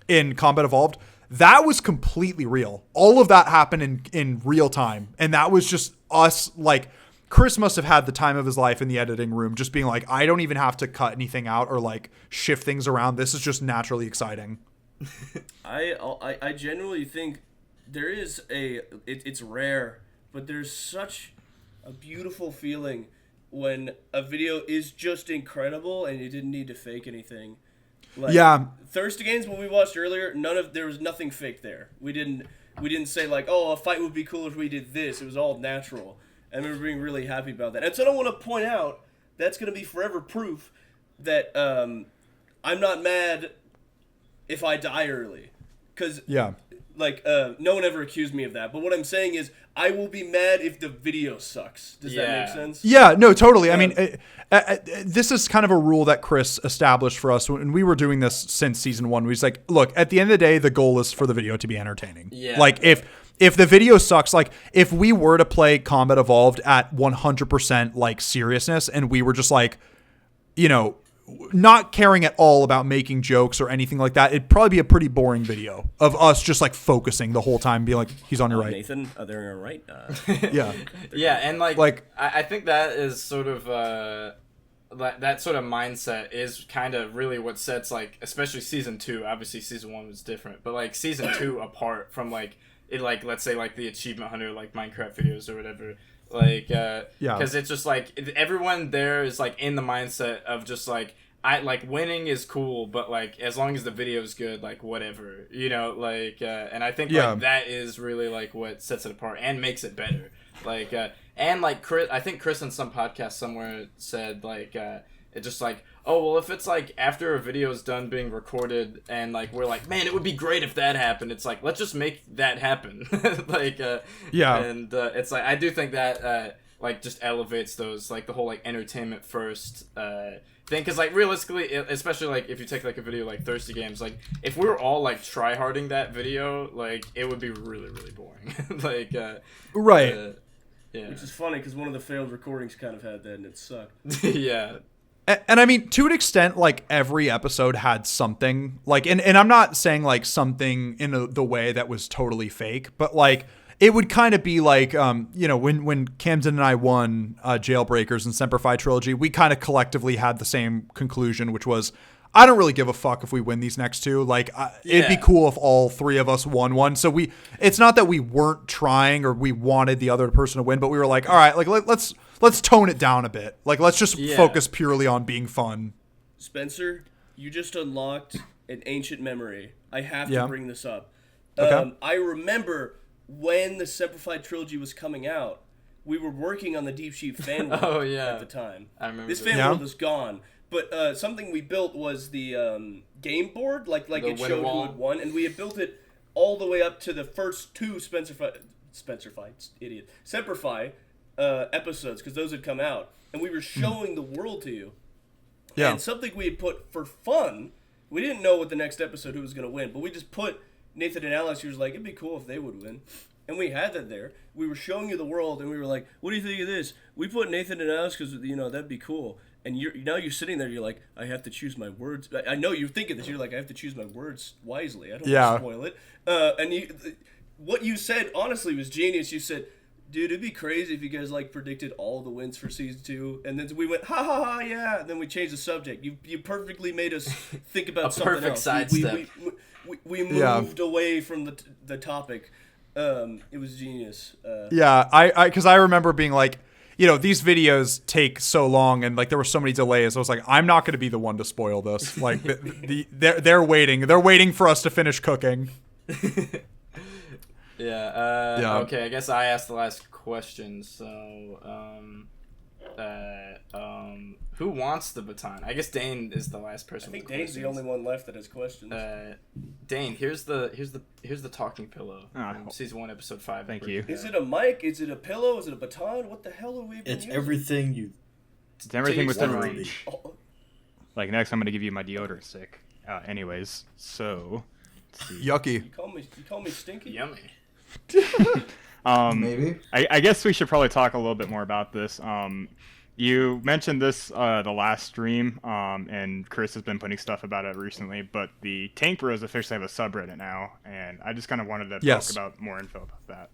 in Combat Evolved. That was completely real. All of that happened in real time, and that was just us. Like, Chris must have had the time of his life in the editing room, just being like, I don't even have to cut anything out or like shift things around. This is just naturally exciting. I genuinely think there is it's rare, but there's such a beautiful feeling when a video is just incredible and you didn't need to fake anything. Like, yeah. Thirsty Games, when we watched earlier, there was nothing fake there. We didn't say like, oh, a fight would be cool if we did this. It was all natural, and we were being really happy about that. And so I want to point out that's going to be forever proof that I'm not mad if I die early, because like no one ever accused me of that. But what I'm saying is, I will be mad if the video sucks. Does that make sense? Yeah, no, totally. I mean, this is kind of a rule that Chris established for us when we were doing this since season 1. He's like, look, at the end of the day, the goal is for the video to be entertaining. Yeah. Like, if the video sucks, like if we were to play Combat Evolved at 100% like seriousness, and we were just like, you know, not caring at all about making jokes or anything like that, it'd probably be a pretty boring video of us just like focusing the whole time, being like, he's on your right. Nathan, they're on your right. Yeah. Yeah, and like I think that is sort of that sort of mindset is kind of really what sets, like, especially season 2. Obviously season 1 was different, but like season 2 apart from like it, like, let's say like the Achievement Hunter, like Minecraft videos or whatever. Like, because it's just like everyone there is like in the mindset of just like, I like winning is cool, but like as long as the video is good, like whatever, you know, like, and I think like that is really like what sets it apart and makes it better. Like, and like Chris, I think Chris in some podcast somewhere said like, it just like, oh, well, if it's like after a video is done being recorded and like we're like, man, it would be great if that happened. It's like, let's just make that happen. Like, and it's like, I do think that like just elevates those, like the whole like entertainment first thing, because like realistically, especially like if you take like a video like Thirsty Games, like if we were all like tryharding that video, like it would be really really boring. Like Right. Yeah. Which is funny because one of the failed recordings kind of had that and it sucked. Yeah. And I mean, to an extent, like every episode had something like, and I'm not saying like something in the way that was totally fake, but like it would kind of be like, you know, when Camden and I won Jailbreakers and Semper Fi Trilogy, we kind of collectively had the same conclusion, which was, I don't really give a fuck if we win these next two. Like, it'd be cool if all three of us won one. So it's not that we weren't trying or we wanted the other person to win, but we were like, all right, like let's tone it down a bit. Like, let's just focus purely on being fun. Spencer, you just unlocked an ancient memory. I have to bring this up. Okay. I remember when the Semper Fi Trilogy was coming out, we were working on the Deep Sheep fan world at the time. I remember this fan world is gone. But something we built was the game board, like it showed who had won, and we had built it all the way up to the first two Semper Fi episodes, because those had come out, and we were showing the world to you. Yeah. And something we had put for fun, we didn't know what the next episode who was going to win, but we just put Nathan and Alex, who was like, it'd be cool if they would win. And we had that there. We were showing you the world, and we were like, what do you think of this? We put Nathan and Alex because, you know, that'd be cool. And now you're sitting there, you're like, I have to choose my words. I know you're thinking this. You're like, I have to choose my words wisely. I don't want to spoil it. And what you said, honestly, was genius. You said, dude, it'd be crazy if you guys, like, predicted all the wins for Season 2. And then we went, ha, ha, ha, yeah. And then we changed the subject. You perfectly made us think about something else. Perfect sidestep. We moved away from the topic. It was genius. Because I remember being like, you know, these videos take so long and like there were so many delays. I was like, I'm not going to be the one to spoil this. Like they're waiting. They're waiting for us to finish cooking. Okay, I guess I asked the last question. So, who wants the baton? I guess Dane is the last person. I think Dane's the only one left that has questions. Dane, here's the talking pillow. Season 1, episode 5. Thank you. Is it a mic? Is it a pillow? Is it a baton? What the hell are we? It's everything you. It's everything within wanna be. reach. Like next, I'm gonna give you my deodorant stick. Anyways, so let's see. Yucky. You call me stinky? Yummy. Maybe. I guess we should probably talk a little bit more about this. You mentioned this the last stream, and Chris has been putting stuff about it recently, but the Tank Bros officially have a subreddit now, and I just kind of wanted to talk about more info about that.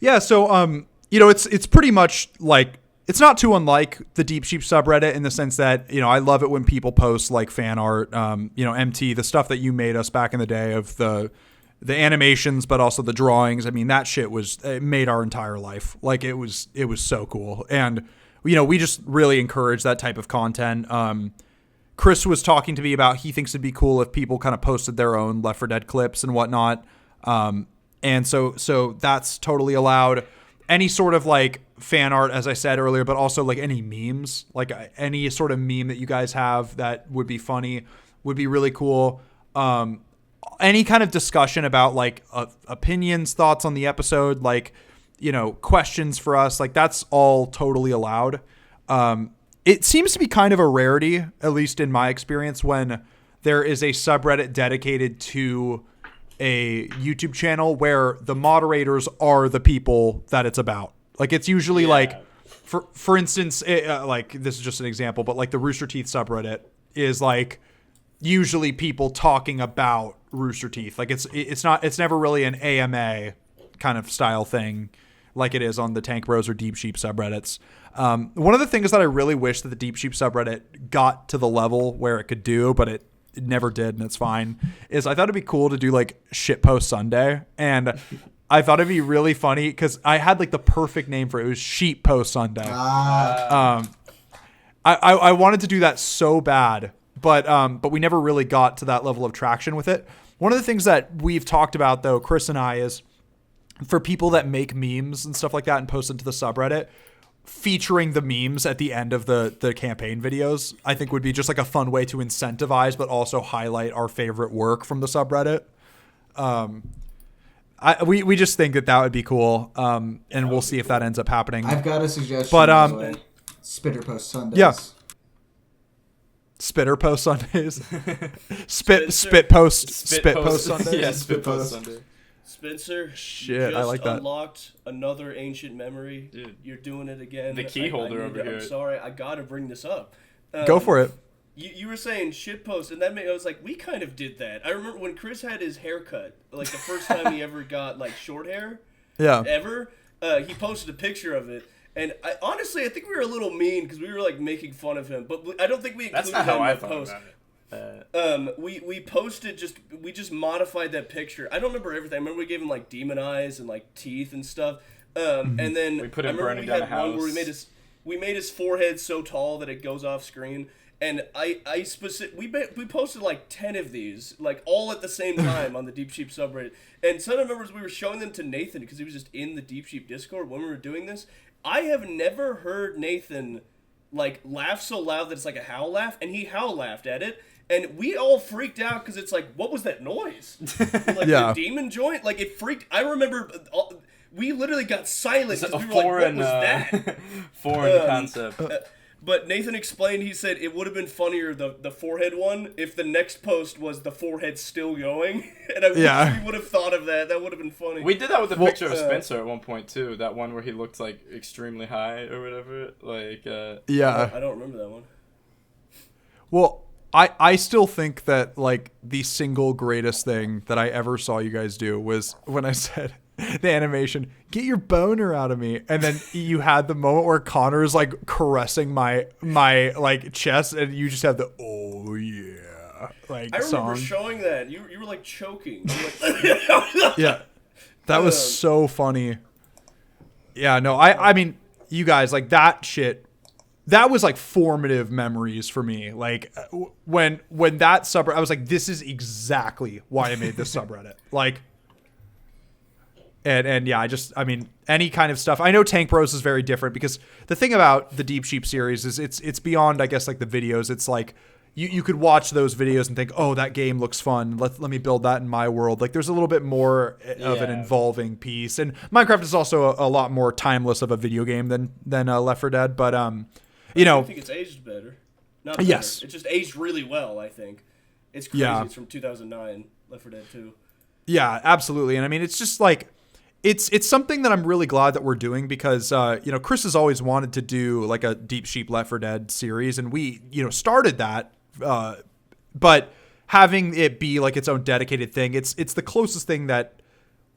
Yeah, so you know, it's pretty much like, it's not too unlike the Deep Sheep subreddit in the sense that, you know, I love it when people post like fan art, you know, MT, the stuff that you made us back in the day of the animations, but also the drawings. I mean, that shit it made our entire life. Like it was so cool. And, you know, we just really encourage that type of content. Chris was talking to me about, he thinks it'd be cool if people kind of posted their own Left 4 Dead clips and whatnot. And so that's totally allowed. Any sort of like fan art, as I said earlier, but also like any memes, like any sort of meme that you guys have that would be funny would be really cool. Any kind of discussion about like opinions, thoughts on the episode, like, you know, questions for us, like that's all totally allowed. It seems to be kind of a rarity, at least in my experience, when there is a subreddit dedicated to a YouTube channel where the moderators are the people that it's about. Like it's usually like, for instance, like this is just an example, but like the Rooster Teeth subreddit is like usually people talking about Rooster Teeth. Like it's never really an AMA kind of style thing like it is on the Tank Bros or Deep Sheep subreddits. One of the things that I really wish that the Deep Sheep subreddit got to the level where it could do, but it never did, and it's fine, is I thought it'd be cool to do like Shitpost Sunday. And I thought it'd be really funny because I had like the perfect name for it. It was Sheep Post Sunday. I wanted to do that so bad, but we never really got to that level of traction with it. One of the things that we've talked about, though, Chris and I, is for people that make memes and stuff like that and post into the subreddit, featuring the memes at the end of the campaign videos, I think would be just like a fun way to incentivize, but also highlight our favorite work from the subreddit. we just think that would be cool. And we'll see if that ends up happening. I've got a suggestion. But, by the way. Spitter Post Sundays. Yeah. Spitter Post Sundays. Spit Post Sundays. Yeah, Spit Post Sunday. Spencer, Shit, you just I like that. unlocked another ancient memory. Dude. You're doing it again. The key holder over here. I'm sorry, I gotta bring this up. Go for it. You were saying shitpost, and that made I was like, we kind of did that. I remember when Chris had his haircut, like the first time he ever got like short hair, Yeah. ever. He posted a picture of it, and honestly, I think we were a little mean because we were like making fun of him. But I don't think we included That's not that how in I the thought post. about it. We posted we just modified that picture. I don't remember everything. I remember we gave him like demon eyes and like teeth and stuff. And then We put I him remember burning we down had a one where house. we made his forehead so tall that it goes off screen. And we posted like 10 of these, like all at the same time on the Deep Sheep subreddit. And some of the members, we were showing them to Nathan because he was just in the Deep Sheep Discord when we were doing this. I have never heard Nathan like laugh so loud that it's like a howl laugh, and he howl laughed at it. And we all freaked out because it's like, what was that noise? Like Yeah. the demon joint? Like it freaked. I remember we literally got silent It's because a we were like, foreign, what was that? foreign concept. But Nathan explained, he said it would have been funnier, the forehead one, if the next post was the forehead still going. And I wish we would have thought of that. That would have been funny. We did that with a picture of Spencer at one point too. That one where he looked like extremely high or whatever. Like, Yeah. I don't remember that one. Well, I still think that like the single greatest thing that I ever saw you guys do was when I said the animation, "Get your boner out of me," and then you had the moment where Connor is like caressing my like chest, and you just have the "oh yeah" like I remember song. showing that. You were like choking. You were like, Yeah, that was so funny. Yeah, no, I mean, you guys like that shit. That was like formative memories for me. Like when that subreddit, I was like, this is exactly why I made this subreddit. Like, and yeah, I mean, any kind of stuff. I know Tank Bros is very different because the thing about the Deep Sheep series is it's beyond, I guess, like the videos. It's like you could watch those videos and think, oh, that game looks fun. Let me build that in my world. Like there's a little bit more of an involving piece. And Minecraft is also a lot more timeless of a video game than Left 4 Dead. But you know, I think it's aged better. Not better. Yes. It just aged really well, I think. It's crazy. Yeah. It's from 2009, Left 4 Dead 2. Yeah, absolutely. And I mean, it's just like, it's something that I'm really glad that we're doing because, you know, Chris has always wanted to do like a Deep Sheep Left 4 Dead series. And we, you know, started that, but having it be like its own dedicated thing, it's the closest thing that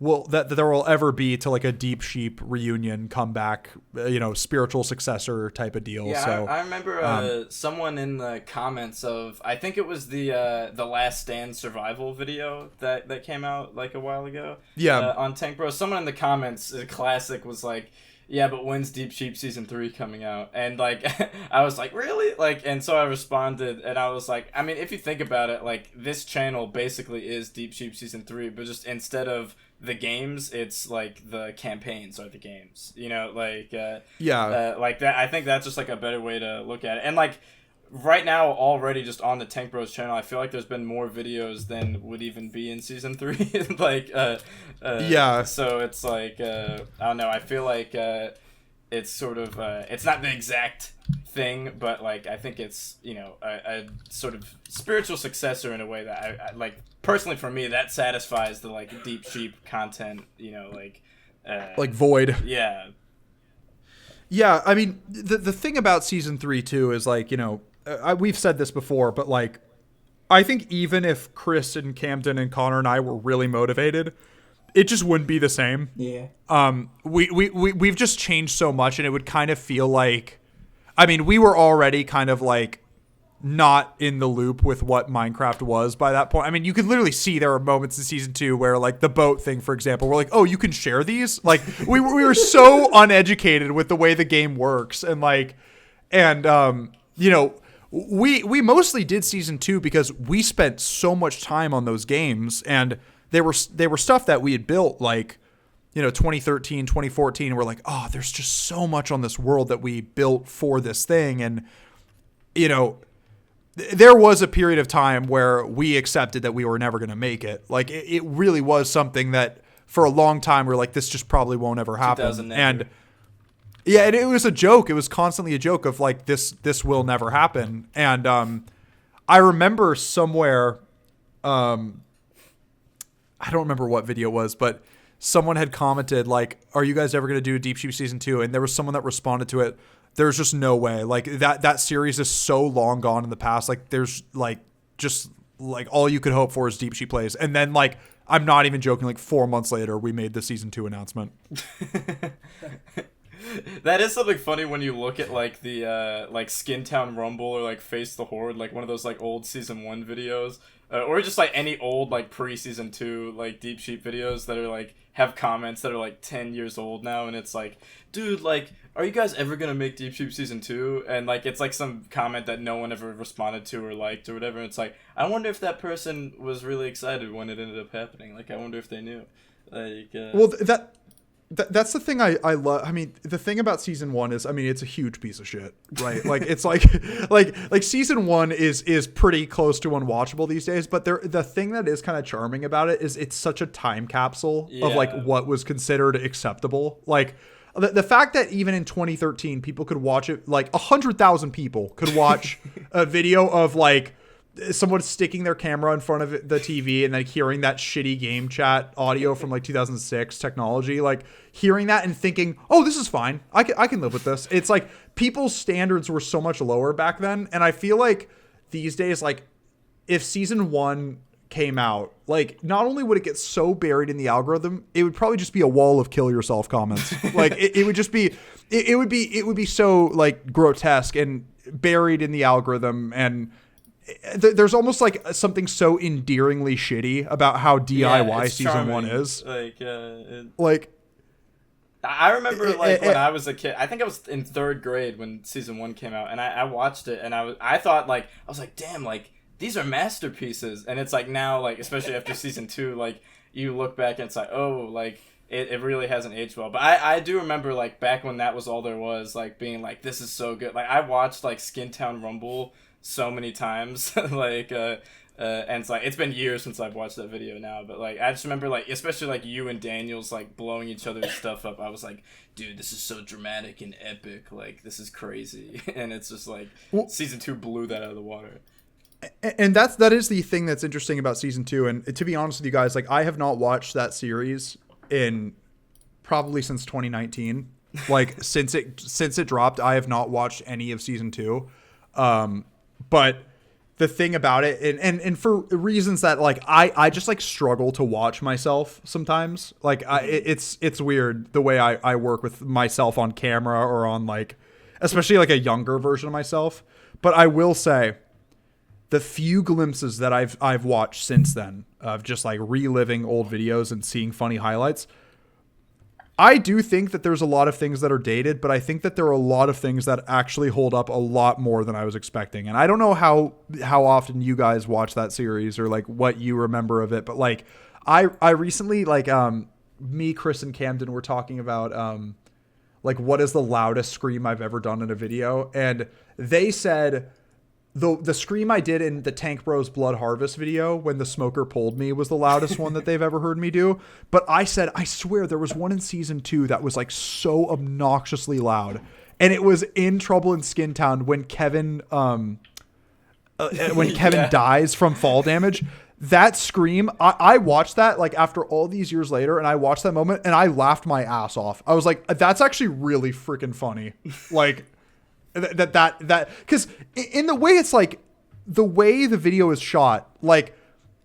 there will ever be to like a Deep Sheep reunion comeback, you know, spiritual successor type of deal. yeah, So I remember someone in the comments of, I think it was the Last Stand survival video that came out like a while ago. Yeah. On Tank Bros. Someone in the comments, a classic, was like, yeah, but when's Deep Sheep Season 3 coming out? And, like, I was like, really? Like, and so I responded, and I was like, I mean, if you think about it, like, this channel basically is Deep Sheep Season 3, but just instead of the games, it's, like, the campaigns are the games. You know, like, like, that. I think that's just, like, a better way to look at it. And, like, right now, already just on the Tank Bros channel, I feel like there's been more videos than would even be in Season 3. Like, yeah. So it's like, I don't know, I feel like it's sort of, it's not the exact thing, but like, I think it's, you know, a sort of spiritual successor in a way that I like, personally for me, that satisfies the like Deep Sheep content, you know, like void. Yeah. Yeah, I mean, the thing about Season 3, too, is, like, you know, we've said this before, but, like, I think even if Chris and Camden and Connor and I were really motivated, it just wouldn't be the same. Yeah. We've just changed so much, and it would kind of feel like, I mean, we were already kind of, like, not in the loop with what Minecraft was by that point. I mean, you could literally see there were moments in Season 2 where, like, the boat thing, for example, we're like, oh, you can share these? Like, we were so uneducated with the way the game works. And, like, you know, we mostly did Season 2 because we spent so much time on those games, and they were stuff that we had built, like, you know, 2013, 2014, and we're like, oh, there's just so much on this world that we built for this thing. And, you know, there was a period of time where we accepted that we were never going to make it. Like, it really was something that for a long time we were like, this just probably won't ever happen. 2000 never. And yeah, and it was a joke. It was constantly a joke of like, this will never happen. And I remember somewhere, I don't remember what video it was, but someone had commented like, are you guys ever going to do Deep Sheep season 2? And there was someone that responded to it. There's just no way. Like that series is so long gone in the past. Like there's like, just like all you could hope for is Deep Sheep plays. And then like, I'm not even joking, like 4 months later, we made the season 2 announcement. That is something funny when you look at like the like Skin Town Rumble or like Face the Horde, like one of those like old season 1 videos, or just like any old like pre-season 2 like Deep Sheep videos that are like have comments that are like 10 years old now, and it's like, dude, like, are you guys ever gonna make Deep Sheep season 2? And like it's like some comment that no one ever responded to or liked or whatever. And it's like, I wonder if that person was really excited when it ended up happening. Like I wonder if they knew. Like well, that's the thing I love. I mean, the thing about season 1 is, I mean, it's a huge piece of shit, right? Like it's like season 1 is pretty close to unwatchable these days. But the thing that is kind of charming about it is it's such a time capsule of like what was considered acceptable. Like the fact that even in 2013 people could watch it, like 100,000 people could watch a video of like someone sticking their camera in front of the TV and like hearing that shitty game chat audio from like 2006 technology, like hearing that and thinking, oh, this is fine. I can live with this. It's like people's standards were so much lower back then. And I feel like these days, like if season 1 came out, like not only would it get so buried in the algorithm, it would probably just be a wall of kill yourself comments. Like it would just be, it would be so like grotesque and buried in the algorithm. And there's almost like something so endearingly shitty about how DIY season charming. 1 is. Like, I remember like when I was a kid, I think I was in 3rd grade when season 1 came out, and I watched it, and I thought like, I was like, damn, like these are masterpieces. And it's like now, like especially after season 2, like you look back and it's like, oh, like it really hasn't aged well. But I do remember like back when that was all there was, like being like, this is so good. Like I watched like Skin Town Rumble so many times. Like and it's like, it's been years since I've watched that video now, but like I just remember like, especially like you and Daniels like blowing each other's stuff up. I was like, dude, this is so dramatic and epic, like this is crazy. And it's just like, season 2 blew that out of the water. And that is the thing that's interesting about season 2. And to be honest with you guys, like I have not watched that series in probably since 2019. Like since it dropped, I have not watched any of season 2. But the thing about it, and for reasons that like I just like struggle to watch myself sometimes. Like it's weird the way I work with myself on camera or on like, especially like a younger version of myself. But I will say, the few glimpses that I've watched since then of just like reliving old videos and seeing funny highlights, I do think that there's a lot of things that are dated, but I think that there are a lot of things that actually hold up a lot more than I was expecting. And I don't know how often you guys watch that series or like what you remember of it, but like I recently, like me, Chris, and Camden were talking about like what is the loudest scream I've ever done in a video, and they said the scream I did in the Tank Bros Blood Harvest video when the smoker pulled me was the loudest one that they've ever heard me do. But I said, I swear there was one in season 2 that was like so obnoxiously loud. And it was in Trouble in Skin Town when Kevin dies from fall damage. That scream, I watched that like after all these years later, and I watched that moment and I laughed my ass off. I was like, that's actually really freaking funny. Like, that because in the way it's like the way the video is shot, like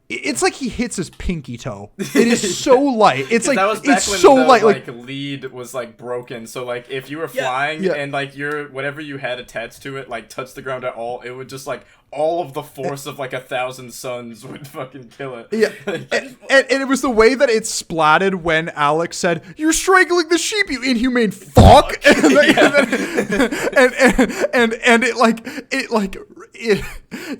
it's like he hits his pinky toe. It is so light. It's like, that was back it's when so the, light. Like lead was like broken. So like if you were flying and like your whatever you had attached to it like touched the ground at all, it would just like all of the force of like 1,000 suns would fucking kill it. Yeah, and it was the way that it splatted when Alex said, "You're strangling the sheep, you inhumane fuck," and it like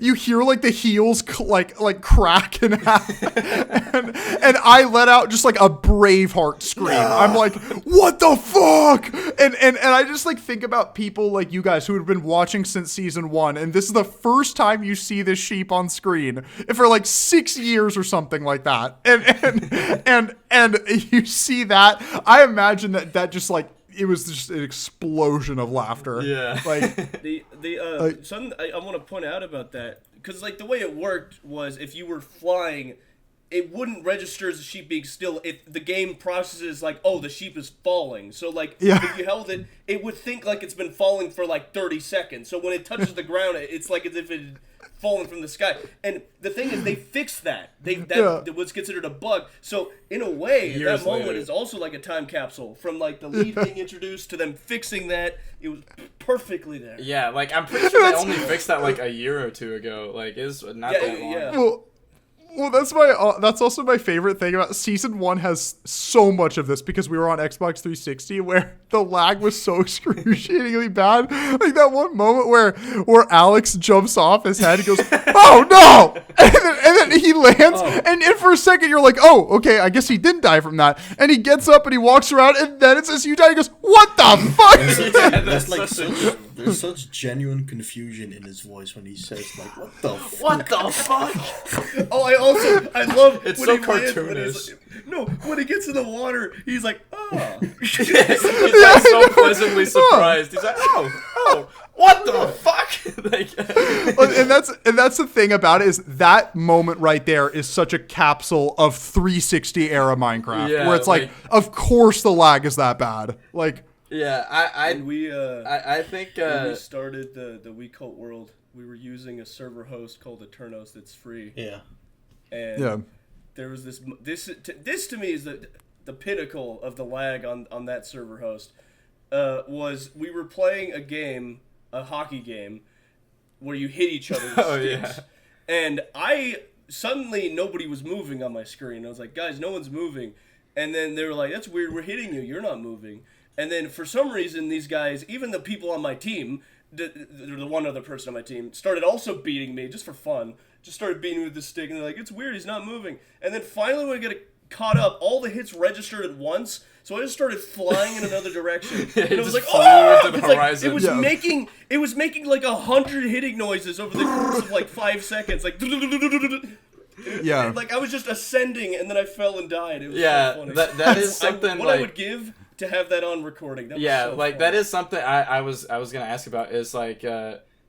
you hear like the heels like crack in half, and I let out just like a Braveheart scream. I'm like, what the fuck? And I just like think about people like you guys who have been watching since season 1, and this is the first time time you see this sheep on screen for like 6 years or something like that, and you see that, I imagine that just like it was just an explosion of laughter. Yeah. Like Something I want to point out about that, because like the way it worked was if you were flying, it wouldn't register as a sheep being still if the game processes like, oh, the sheep is falling. So like if you held it, it would think like it's been falling for like 30 seconds. So when it touches the ground, it's like as if it had fallen from the sky. And the thing is, they fixed that. That was considered a bug. So in a way, Years that moment later. is also like a time capsule from like the lead being introduced to them fixing that. It was perfectly there. Yeah, like I'm pretty sure they only fixed that like a year or two ago. Like it's not that long. Yeah. Well, that's also my favorite thing about season 1 has so much of this because we were on Xbox 360 where the lag was so excruciatingly bad. Like that one moment where Alex jumps off his head, he goes, "Oh no!" and then he lands, and for a second you're like, "Oh, okay, I guess he didn't die from that." And he gets up and he walks around, and then it says you died. He goes, "What the fuck?" Yeah, There's that's like such there's such genuine confusion in his voice when he says like, "What the fuck?" what the fuck? Oh, I love It's when so he lands, when cartoonish. he's like, no, when he gets in the water, he's like, oh. He's like so pleasantly surprised. He's like, oh, what the fuck? Like, and that's the thing about it is that moment right there is such a capsule of 360 era Minecraft Yeah, where it's like, of course the lag is that bad. Like, yeah, And I think when we started the We Cult World, we were using a server host called Eternos that's free. Yeah. And yeah. there was this to me is the pinnacle of the lag on that server host. Was we were playing a hockey game where you hit each other with Oh, sticks. yeah. And suddenly nobody was moving on my screen. I was like, guys, no one's moving. And then they were like, that's weird, we're hitting you, you're not moving. And then for some reason these guys, even the people on my team, the one other person on my team, started also beating me just for fun. Just started beating me with the stick, and they're like, it's weird, he's not moving. And then finally when I get caught up, all the hits registered at once, so I just started flying in another direction. And I was just like, flew oh! into the It's like, horizon. it was making like 100 hitting noises over the course of like 5 seconds. Like, Yeah. like I was just ascending, and then I fell and died. It was Yeah, so funny. that is something what like I would give to have that on recording. That yeah, was so like fun. that is something I was gonna ask about is like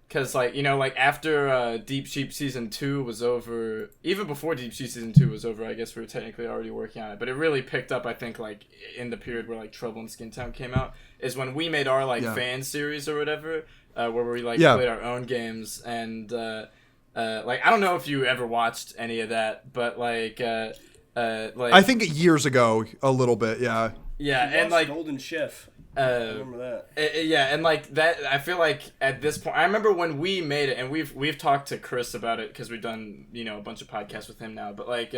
because like like after Deep Sheep season 2 was over, even before Deep Sheep season 2 was over, I guess we were technically already working on it, but it really picked up I think like in the period where like Trouble in Skin Town came out is when we made our like fan series or whatever where we like played our own games and like I don't know if you ever watched any of that, but like I think years ago a little bit, yeah. yeah, We and watched like Golden Chef. I remember that. yeah, and like that, I feel like at this point, I remember when we made it, and we've talked to Chris about it because we've done a bunch of podcasts with him now. But like,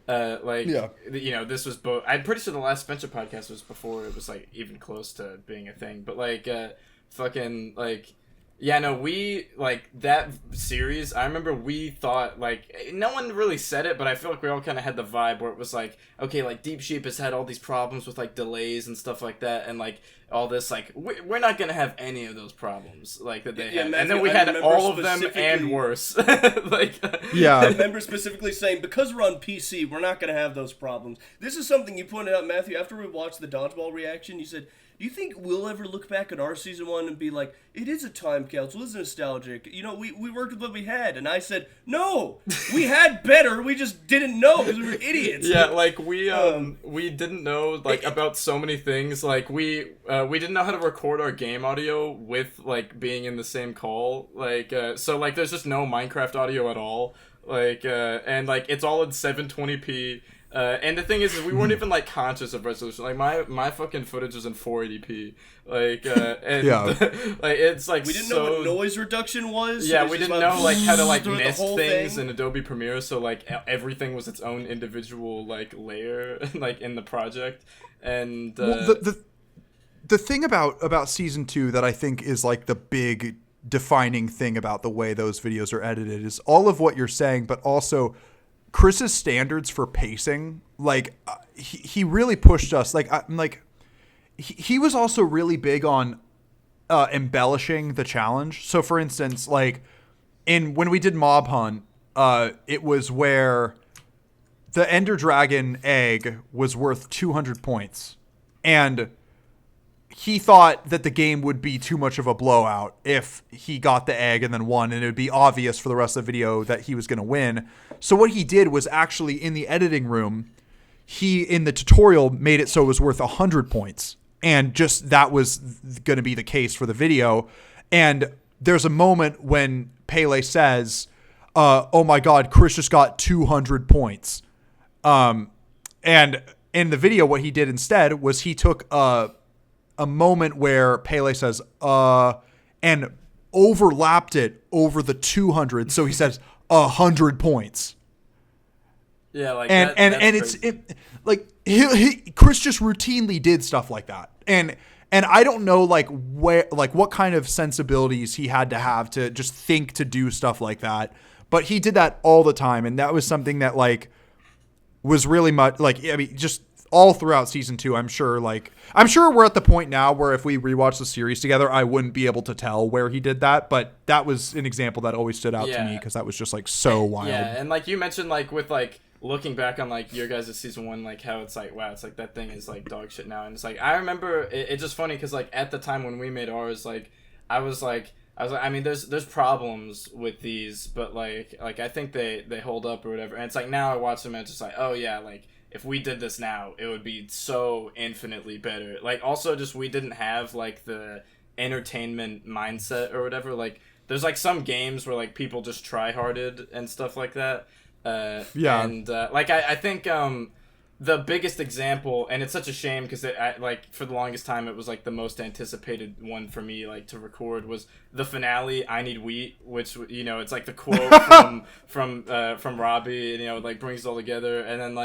this was both. I'm pretty sure the last Spencer podcast was before it was like even close to being a thing. But like, fucking like. Yeah, no, we, like, that series, I remember we thought, like, no one really said it, but I feel like we all kind of had the vibe where it was like, okay, like, Deep Sheep has had all these problems with, like, delays and stuff like that, and, like, all this, like, we're not going to have any of those problems, like, that they Yeah, had. Matthew, And then we I had remember all of them and specifically- worse. Like, Yeah. I remember specifically saying, because we're on PC, we're not going to have those problems. This is something you pointed out, Matthew, after we watched the Dodgeball reaction. You said, do you think we'll ever look back at our season 1 and be like, it is a time capsule, it's nostalgic, we worked with what we had? And I said, no, we had better, we just didn't know because we were idiots. yeah, like we didn't know like about so many things. Like we didn't know how to record our game audio with like being in the same call. Like so like there's just no Minecraft audio at all. Like and like it's all in 720p. And the thing is we weren't even like conscious of resolution. Like my fucking footage was in 480p. Like and Yeah. like it's like We didn't so, know what noise reduction was. so yeah, it's we just didn't about know like how to like through the nest whole things thing. in Adobe Premiere, so like everything was its own individual like layer like in the project. And Well, the thing about season 2 that I think is like the big defining thing about the way those videos are edited is all of what you're saying, but also Chris's standards for pacing. Like he really pushed us. Like he was also really big on embellishing the challenge. So for instance, like when we did Mob Hunt, it was where the Ender Dragon egg was worth 200 points. And he thought that the game would be too much of a blowout if he got the egg and then won, and it would be obvious for the rest of the video that he was going to win. So what he did was actually in the editing room, he, in the tutorial, made it so it was worth 100 points. And just that was going to be the case for the video. And there's a moment when Pele says, oh my God, Chris just got 200 points. And in the video, what he did instead was he took a moment where Pele says, and overlapped it over the 200. So he says 100 points. Yeah, like it's Chris just routinely did stuff like that. And I don't know what kind of sensibilities he had to have to just think to do stuff like that. But he did that all the time, and that was something that was really much just all throughout season 2. I'm sure we're at the point now where if we rewatch the series together, I wouldn't be able to tell where he did that, but that was an example that always stood out to me because that was just so wild. Yeah, and you mentioned with looking back on your guys' season 1, how it's wow, it's that thing is dog shit now, and it's I remember it's just funny because at the time when we made ours, I was I mean, there's problems with these, but I think they hold up or whatever. And it's now I watch them and it's just oh yeah, if we did this now, it would be so infinitely better. Also just we didn't have the entertainment mindset or whatever. There's some games where people just try-harded and stuff like that. Yeah. And I think the biggest example, and it's such a shame because for the longest time it was the most anticipated one for me to record, was the finale I Need Wheat, which it's the quote from Robbie, and brings it all together. And then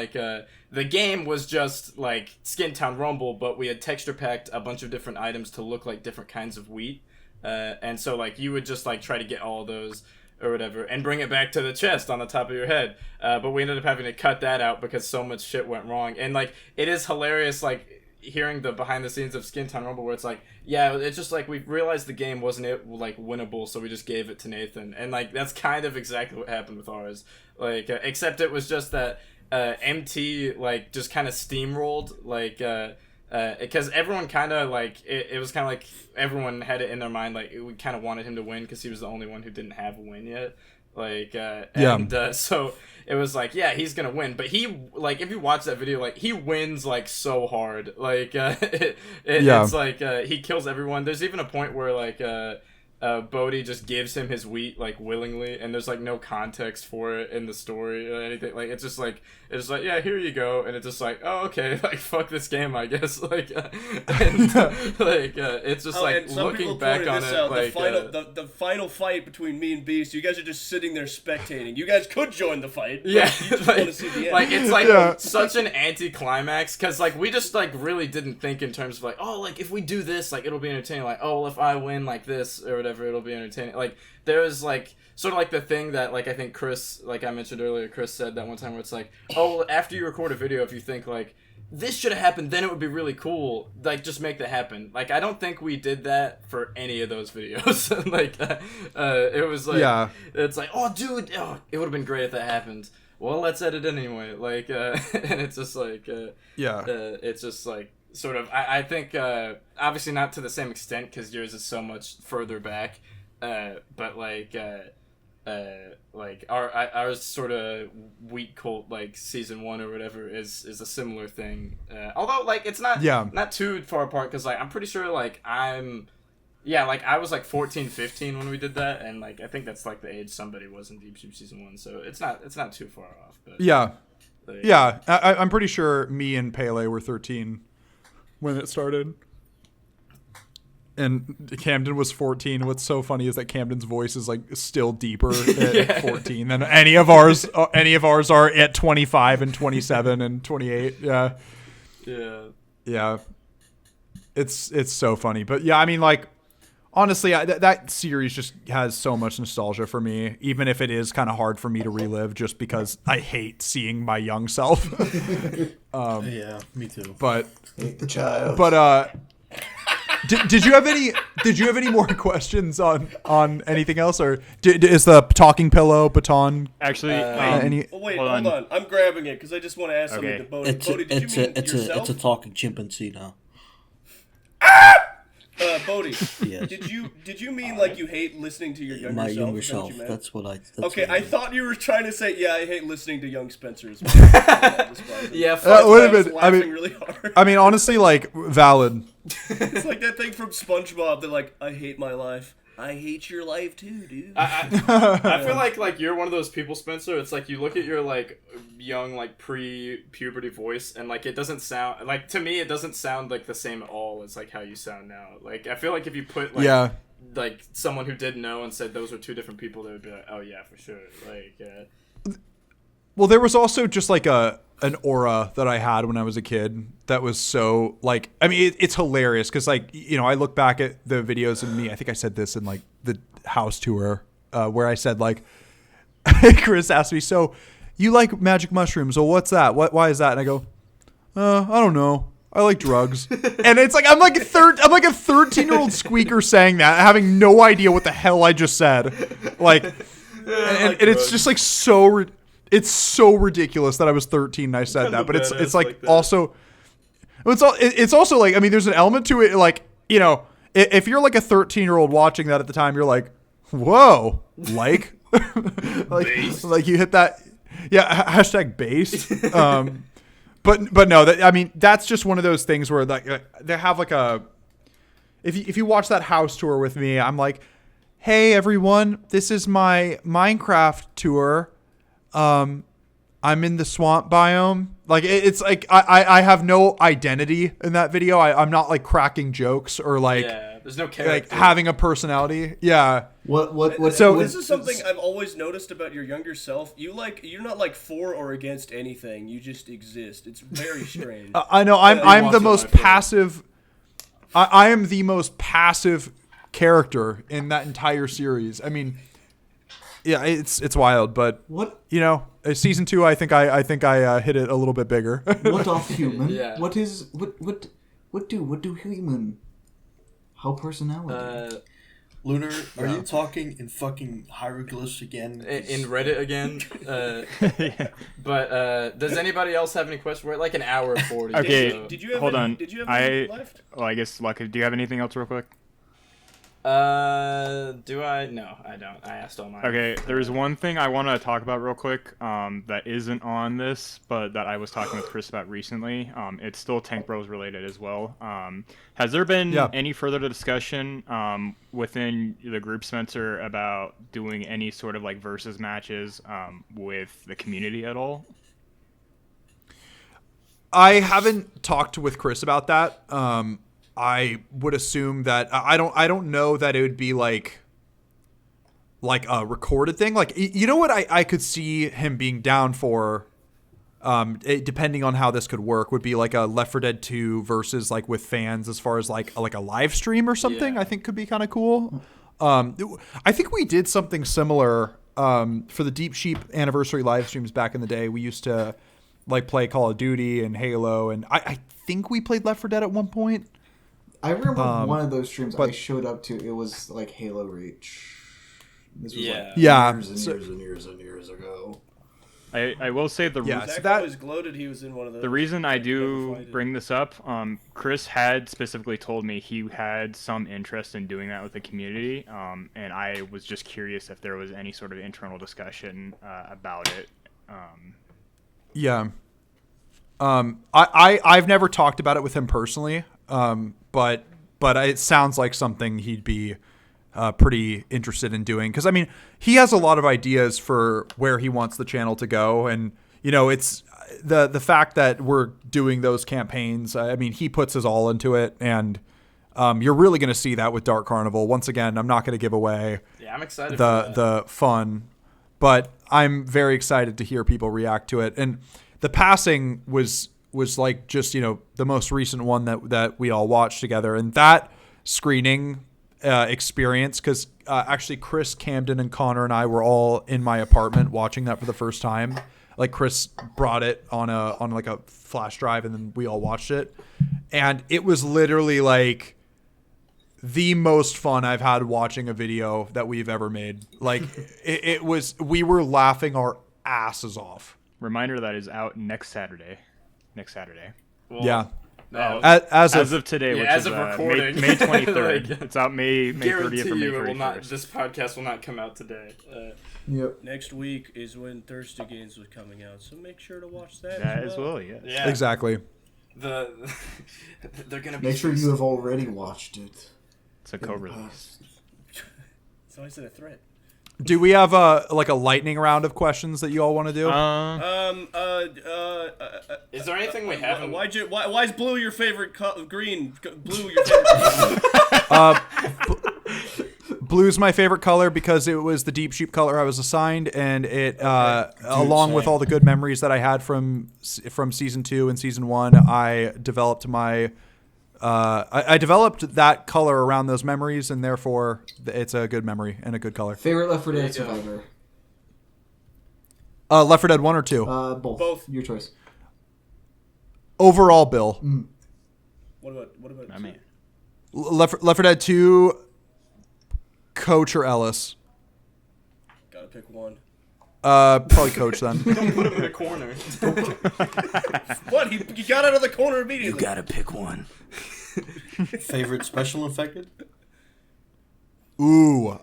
the game was just Skin Town Rumble, but we had texture packed a bunch of different items to look like different kinds of wheat, and so you would just try to get all of those or whatever, and bring it back to the chest on the top of your head. But we ended up having to cut that out because so much shit went wrong. And it is hilarious, hearing the behind the scenes of Skin Town Rumble, where it's yeah, it's just we realized the game wasn't winnable, so we just gave it to Nathan. And that's kind of exactly what happened with ours. Except it was just that MT just kind of steamrolled because everyone kind of it was kind of everyone had it in their mind we kind of wanted him to win because he was the only one who didn't have a win yet, so it was yeah, he's gonna win, but he if you watch that video, he wins so hard, it's he kills everyone. There's even a point where Bodhi just gives him his wheat willingly, and there's no context for it in the story or anything. It's just it's yeah, here you go, and it's just oh okay, fuck this game, I guess. It's just looking back on it, the final fight between me and Beast, you guys are just sitting there spectating. You guys could join the fight. Yeah, you just want to see the end. It's such an anticlimax because we just really didn't think in terms of if we do this it'll be entertaining. Oh well, if I win this or whatever, it'll be entertaining. There's sort of the thing that I think Chris, I mentioned earlier, Chris said that one time where it's oh well, after you record a video, if you think this should have happened, then it would be really cool, just make that happen. I don't think we did that for any of those videos. It was yeah, it's oh dude, it would have been great if that happened. Well, let's edit anyway. And it's just yeah, it's just sort of, I think, obviously not to the same extent because yours is so much further back, but our sort of wheat cult season 1 or whatever is a similar thing. Although it's not too far apart because I'm pretty sure I was 14, 15 when we did that, and I think that's the age somebody was in Deep Soup season 1, so it's not too far off. But yeah, I'm pretty sure me and Pele were 13 when it started. And Camden was 14. What's so funny is that Camden's voice is still deeper at 14 than any of ours. Any of ours are at 25 and 27 and 28. Yeah. Yeah. It's so funny, but yeah, I mean, honestly, that series just has so much nostalgia for me, even if it is kind of hard for me to relive, just because I hate seeing my young self. Yeah, me too. But hate the child. But Did you have any more questions on anything else, or is the talking pillow baton? Actually, wait, hold on. I'm grabbing it because I just want to ask something to Bodhi. Bodhi, did you mean yourself? It's a talking chimpanzee now. Bodhi, Yes. did you mean like you hate listening to your younger My self? younger Is that what self. you meant? That's what I. That's Okay, what I meant. thought you were trying to say, yeah, I hate listening to young Spencer's. Yeah, I would've was been- laughing really hard. I mean, honestly, like valid. It's like that thing from SpongeBob. They're like, I hate my life. I hate your life too, dude. I feel like you're one of those people, Spencer. It's like you look at your like young like pre-puberty voice, and like it doesn't sound like, to me it doesn't sound like the same at all as like how you sound now. Like I feel like if you put like like someone who didn't know and said those were two different people, they would be like, oh yeah, for sure. Like Well, there was also just like an aura that I had when I was a kid that was so like, I mean, it's hilarious because like, you know, I look back at the videos of me. I think I said this in like the house tour where I said like, Chris asked me, so you like magic mushrooms? Well, what's that? Why is that? And I go, I don't know. I like drugs. And it's like, I'm like a 13-year-old squeaker saying that, having no idea what the hell I just said. Like, and it's just like so. It's so ridiculous that I was 13 and I said that, but it's like also, it's also like, I mean, there's an element to it. Like, you know, if you're like a 13-year-old watching that at the time, you're like, whoa, like, like you hit that. Yeah. Hashtag based. But no, I mean, that's just one of those things where like they have like if you watch that house tour with me, I'm like, hey everyone, this is my Minecraft tour. I'm in the swamp biome. Like it's like I have no identity in that video. I'm not like cracking jokes or like there's no character. Like having a personality. Yeah. What? So this is something I've always noticed about your younger self. You're not like for or against anything. You just exist. It's very strange. I know. I'm the most passive. I am the most passive character in that entire series. I mean, yeah, it's wild, but What? you know, season 2, I think I hit it a little bit bigger. What of human? Yeah. What do human? How personality? Lunar, are you talking in fucking hieroglyphs again? In Reddit again. But does anybody else have any questions? We're at like an hour 40. Okay, so. Did you have hold any, on. Did you have any left? Well, I guess Luck. Do you have anything else, real quick? Do I? No, I don't. I asked all mine. Okay, there's one thing I want to talk about real quick that isn't on this, but that I was talking with Chris about recently. It's still Tank Bros related as well. Has there been any further discussion within the group, Spencer, about doing any sort of like versus matches with the community at all? I haven't talked with Chris about that. I would assume that I don't know that it would be like a recorded thing. Like, you know what I could see him being down for, depending on how this could work, would be like a Left 4 Dead 2 versus like with fans, as far as like a live stream or something. Yeah. I think could be kind of cool. I think we did something similar for the Deep Sheep anniversary live streams back in the day. We used to like play Call of Duty and Halo, and I think we played Left 4 Dead at one point. I remember one of those streams I but- showed up to. It was like Halo Reach. This was like Yeah. years and years and years and years ago. I will say Yeah. Zach So that- always gloated he was in one of those. the reason I do Never find it. bring this up, Chris had specifically told me he had some interest in doing that with the community, and I was just curious if there was any sort of internal discussion about it. Yeah. I've never talked about it with him personally. But it sounds like something he'd be pretty interested in doing, because I mean, he has a lot of ideas for where he wants the channel to go, and you know, it's the fact that we're doing those campaigns. I mean, he puts his all into it, and you're really going to see that with Dark Carnival. Once again, I'm not going to give away Yeah, I'm excited for that. the fun, but I'm very excited to hear people react to it. And the passing was like just, you know, the most recent one that we all watched together, and that screening experience, because actually Chris, Camden, and Connor and I were all in my apartment watching that for the first time. Like, Chris brought it on a flash drive, and then we all watched it, and it was literally like the most fun I've had watching a video that we've ever made. Like we were laughing our asses off. Reminder that is out next Saturday. Well, Yeah. no, As As of of today, which as is of recording. May 23rd. Like, It's out May 30th guarantee or May you it will not. 31st. This podcast will not come out today. Yep. Next week is when Thirsty Games was coming out, so make sure to watch that. That as well, yes. Yeah. exactly. They're gonna be. Make sure you have already watched it. It's a co-release. It's always a threat. Do we have a lightning round of questions that you all want to do? Is there anything we haven't? Why is blue your favorite green? Blue your favorite color? Blue's my favorite color because it was the Deep Sheep color I was assigned, and it, along with all the good memories that I had from season 2 and season 1, I developed my, I developed that color around those memories, and therefore it's a good memory and a good color. Favorite Left 4 Dead There you go. survivor? Left 4 Dead 1 or 2? Both. Both. Your choice. Overall, Bill. What about? I mean, Left 4 Dead 2, Coach or Ellis? Gotta pick one. Probably Coach then. Don't put him in a corner. What? He got out of the corner immediately. gotta pick one. Favorite special infected? Ooh,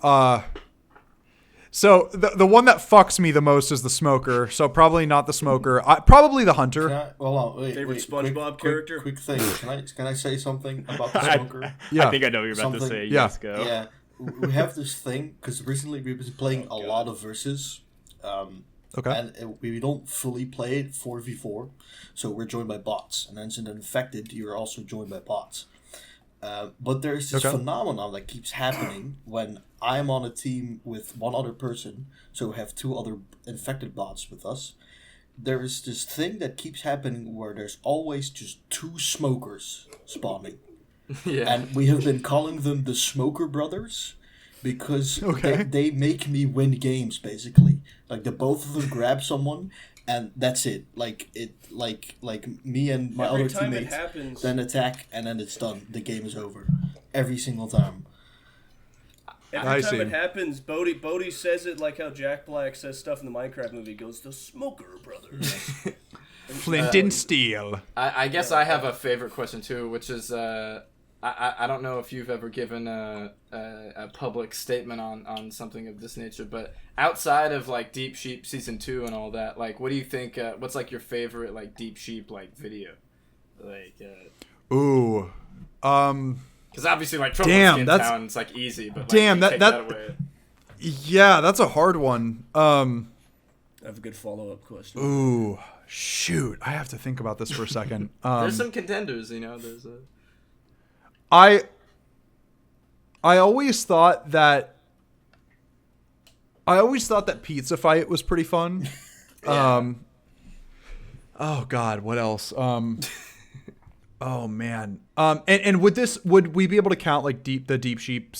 so the one that fucks me the most is the smoker. So probably not the smoker. Probably the hunter. Favorite SpongeBob character? Quick thing. Can I say something about the smoker? Yeah. I think I know what you're about to Something- say. yeah. Yes, go. Yeah, we have this thing because recently we've been playing a lot of versus, Okay. and we don't fully play it 4v4, so we're joined by bots, and then as an infected, you're also joined by bots. But there's this Okay. phenomenon that keeps happening when I'm on a team with one other person, so we have 2 other infected bots with us. There is this thing that keeps happening where there's always just 2 smokers spawning. Yeah. And we have been calling them the Smoker Brothers because Okay. they make me win games, basically. Like, the both of them grab someone, and that's it. Like me and my Every other time it teammates happens, then attack, and then it's done. The game is over. Every single time. every I time see. it happens, Bodhi says it like how Jack Black says stuff in the Minecraft movie. He goes, "The Smoker Brothers." Flint and Steel. I guess I have a favorite question too, which is I don't know if you've ever given a public statement on something of this nature, but outside of like Deep Sheep season 2 and all that, like, what do you think? What's like your favorite like Deep Sheep like video? Like, Ooh. because obviously like Trouble Damn, in that's- Town, it's like easy, but like, Damn, you that- take that- away. Yeah, that's a hard one. I have a good follow-up question. Ooh. Shoot. I have to think about this for a second. There's some contenders, you know. There's a I always thought that Pizza Fight was pretty fun. Oh God, what else? Oh man. And would we be able to count like the Deep Sheep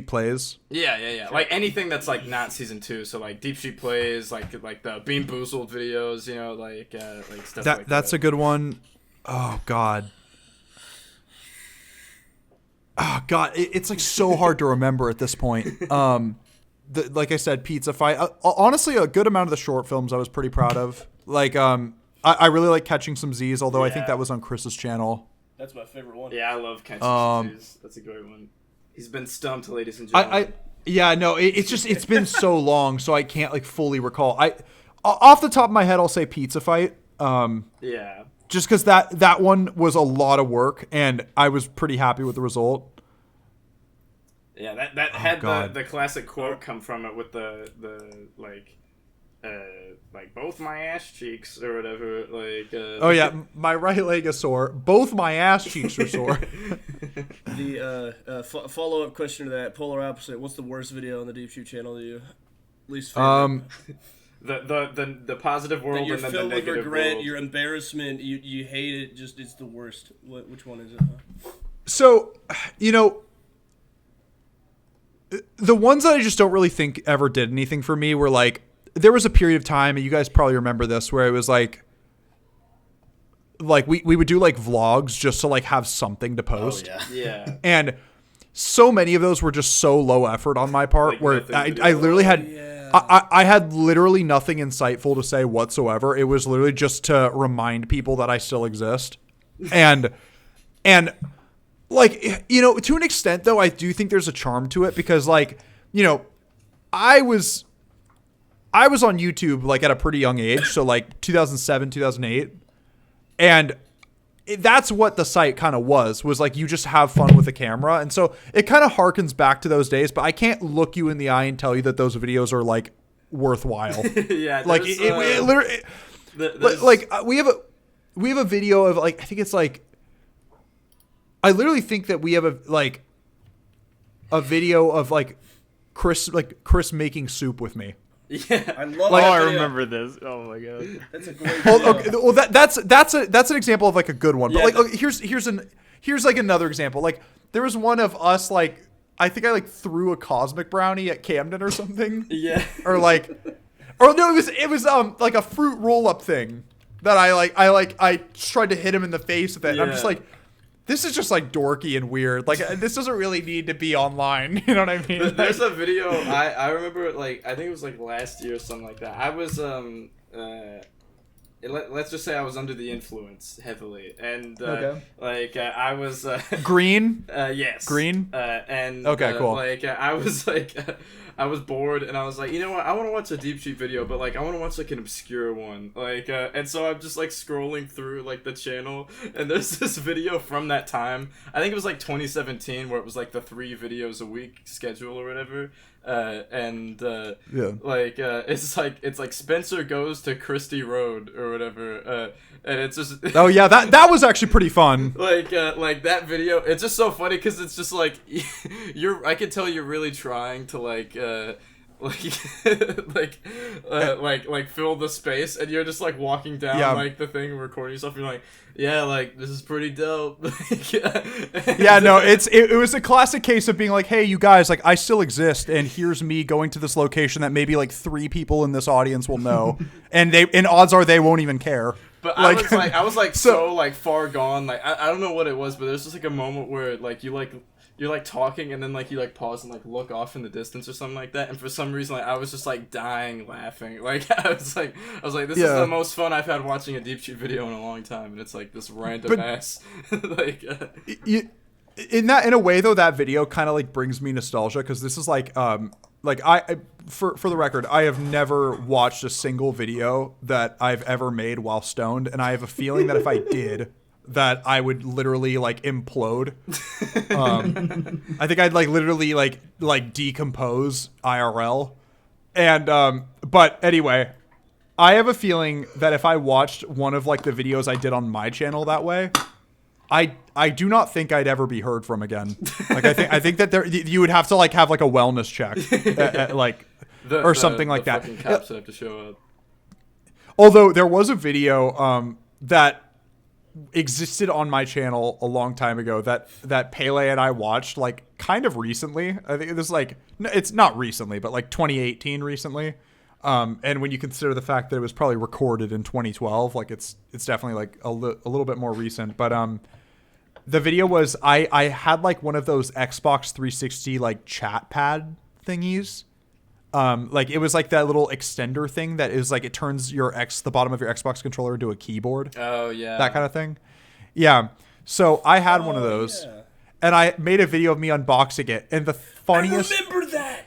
plays? yeah. Like anything that's like not season 2, so like Deep Sheep plays, like the Bean Boozled videos, you know, like stuff like that. That's a good one. Oh God. Oh God, it's like so hard to remember at this point. Like I said, Pizza Fight. Honestly, a good amount of the short films I was pretty proud of. Like, I really like Catching Some Z's, although I think Yeah. that was on Chris's channel. That's my favorite one. Yeah, I love Catching Z's. That's a great one. He's been stumped, ladies and gentlemen. It's been so long, so I can't like fully recall. Off the top of my head, I'll say Pizza Fight. Yeah. Just because that one was a lot of work, and I was pretty happy with the result. Yeah, that had God. the classic quote come from it with the like both my ass cheeks or whatever. Like Oh yeah, my right leg is sore. Both my ass cheeks are sore. The follow-up question to that, polar opposite. What's the worst video on the Deep Shoot channel to you? Least favorite. the positive world That you're and then filled the with negative regret, world. your embarrassment, you hate it. Just it's the worst. Which one is it? Huh? So, the ones that I just don't really think ever did anything for me were like, there was a period of time, and you guys probably remember this, where it was like, like we would do like vlogs just to like have something to Oh post. yeah. Yeah. And so many of those were just so low effort on my part Like where nothing to do. I literally had Yeah. I had literally nothing insightful to say whatsoever. It was literally just to remind people that I still exist. And like, you know, to an extent though, I do think there's a charm to it because like, you know, I was on YouTube like at a pretty young age, so like 2007, 2008. And that's what the site kind of was like you just have fun with the camera. And so it kind of harkens back to those days, but I can't look you in the eye and tell you that those videos are like worthwhile. Yeah. Like there's, it literally, there's- like we have a video of like, I think it's like, I literally think that we have a video of like Chris making soup with me. Yeah. I love Like, Oh, that I video. remember this. Oh my god. That's a great Well, video. okay, well that's an example of like a good one. But Yeah, like okay, here's like another example. Like there was one of us like I think I like threw a cosmic brownie at Camden or something. Yeah. Or like or no, it was like a fruit roll up thing that I tried to hit him in the face with it. And I'm just Yeah. like, this is just like dorky and weird. Like this doesn't really need to be online. You know what I mean? There's a video I remember like I think it was like last year or something like that. I was let's just say I was under the influence heavily and Okay. like I was Green. yes Green? and Okay, cool. like I was like I was bored and I was like, you know what, I want to watch a Deep Sheet video, but like I want to watch like an obscure one, like and so I'm just like scrolling through like the channel and there's this video from that time. I think it was like 2017 where it was like the 3 videos a week schedule or whatever. Yeah. Like it's like Spencer goes to Christie Road or whatever, and it's just Oh yeah, that was actually pretty fun. like that video. It's just so funny because it's just like I can tell you're really trying to like fill the space, and you're just like walking down Yeah. like the thing and recording yourself. And you're like, yeah, like this is pretty dope. Yeah, no, it was a classic case of being like, hey, you guys, like I still exist, and here's me going to this location that maybe like 3 people in this audience will know, and odds are they won't even care. But Like- I was like so like far gone. Like I don't know what it was, but there's just like a moment where like you're like talking and then like you like pause and like look off in the distance or something like that. And for some reason, like I was just like dying laughing. Like I was like this is Yeah. the most fun I've had watching a Deep Sheet video in a long time. And it's like this random But- ass like. In a way though, that video kind of like brings me nostalgia because this is like for the record, I have never watched a single video that I've ever made while stoned, and I have a feeling that if I did, that I would literally like implode. I think I'd like literally like decompose IRL. And but anyway, I have a feeling that if I watched one of like the videos I did on my channel that way, I do not think I'd ever be heard from again. Like I think that you would have to like have like a wellness check, like or something like that. Fucking cops have to show up. Although there was a video that existed on my channel a long time ago that Pele and I watched like kind of recently. I think it was like it's not recently, but like 2018 recently. And when you consider the fact that it was probably recorded in 2012, like it's definitely like a little bit more recent. But the video was I had like one of those Xbox 360 like chat pad thingies. Like it was like that little extender thing that is like it turns the bottom of your Xbox controller into a keyboard. Oh yeah. That kind of thing. Yeah. So I had one of those, yeah. and I made a video of me unboxing it. And the funniest, I remember that.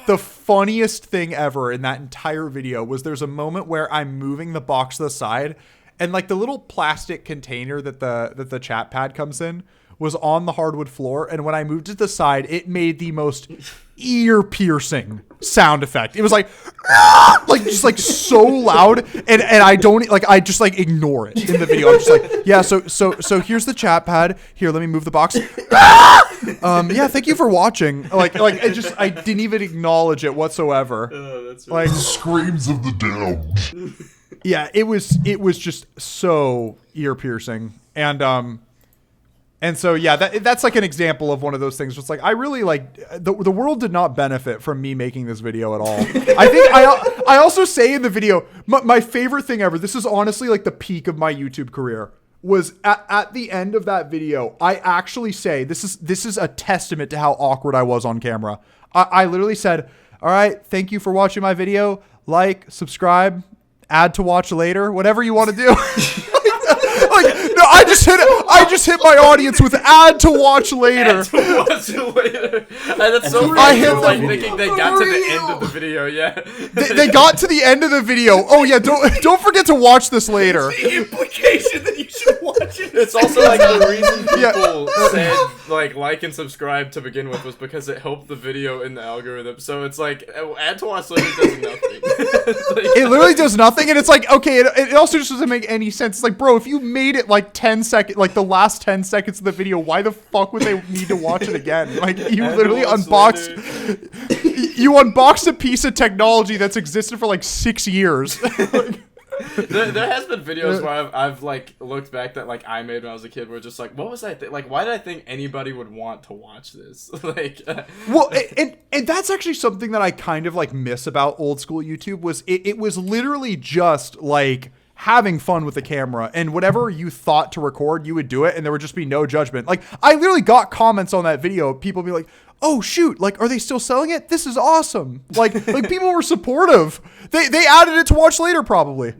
the funniest thing ever in that entire video was there's a moment where I'm moving the box to the side, and like the little plastic container that the chat pad comes in was on the hardwood floor, and when I moved it to the side, it made the most ear-piercing sound effect. It was like like just like so loud, and I don't like I just like ignore it in the video. I'm just like, yeah, so here's the chat pad. Here, let me move the box. Yeah, thank you for watching. Like I didn't even acknowledge it whatsoever. Oh, that's Like Screams of the damned. yeah, it was just so ear-piercing. And And so, yeah, that's like an example of one of those things. Just like, I really like the world did not benefit from me making this video at all. I think I also say in the video, my favorite thing ever, this is honestly like the peak of my YouTube career, was at the end of that video, I actually say, this is a testament to how awkward I was on camera. I literally said, all right, thank you for watching my video. Like, subscribe, add to watch later, whatever you want to do. No, I just hit my audience with add to watch later. Add to watch later. That's so funny. I hit like the- thinking they got to the end of the video. Yeah. They got to the end of the video. Oh yeah, don't forget to watch this later. The implication that you should watch it. It's also like the reason Yeah. people said like and subscribe to begin with was because it helped the video in the algorithm. So it's like add to watch later does nothing. It literally does nothing, and it's like, okay, it also just doesn't make any sense. It's like, bro, if you made it like 10 seconds, like the last 10 seconds of the video, why the fuck would they need to watch it again? Like, you Add to literally watch unboxed, later. you unboxed a piece of technology that's existed for like 6 years. There has been videos where I've like looked back that like I made when I was a kid where just like, what was I like, why did I think anybody would want to watch this? Like Well, and that's actually something that I kind of like miss about old school YouTube was it was literally just like having fun with the camera, and whatever you thought to record, you would do it, and there would just be no judgment. Like, I literally got comments on that video, people be like, oh shoot, like, are they still selling it? This is awesome. Like people were supportive. They added it to watch later probably.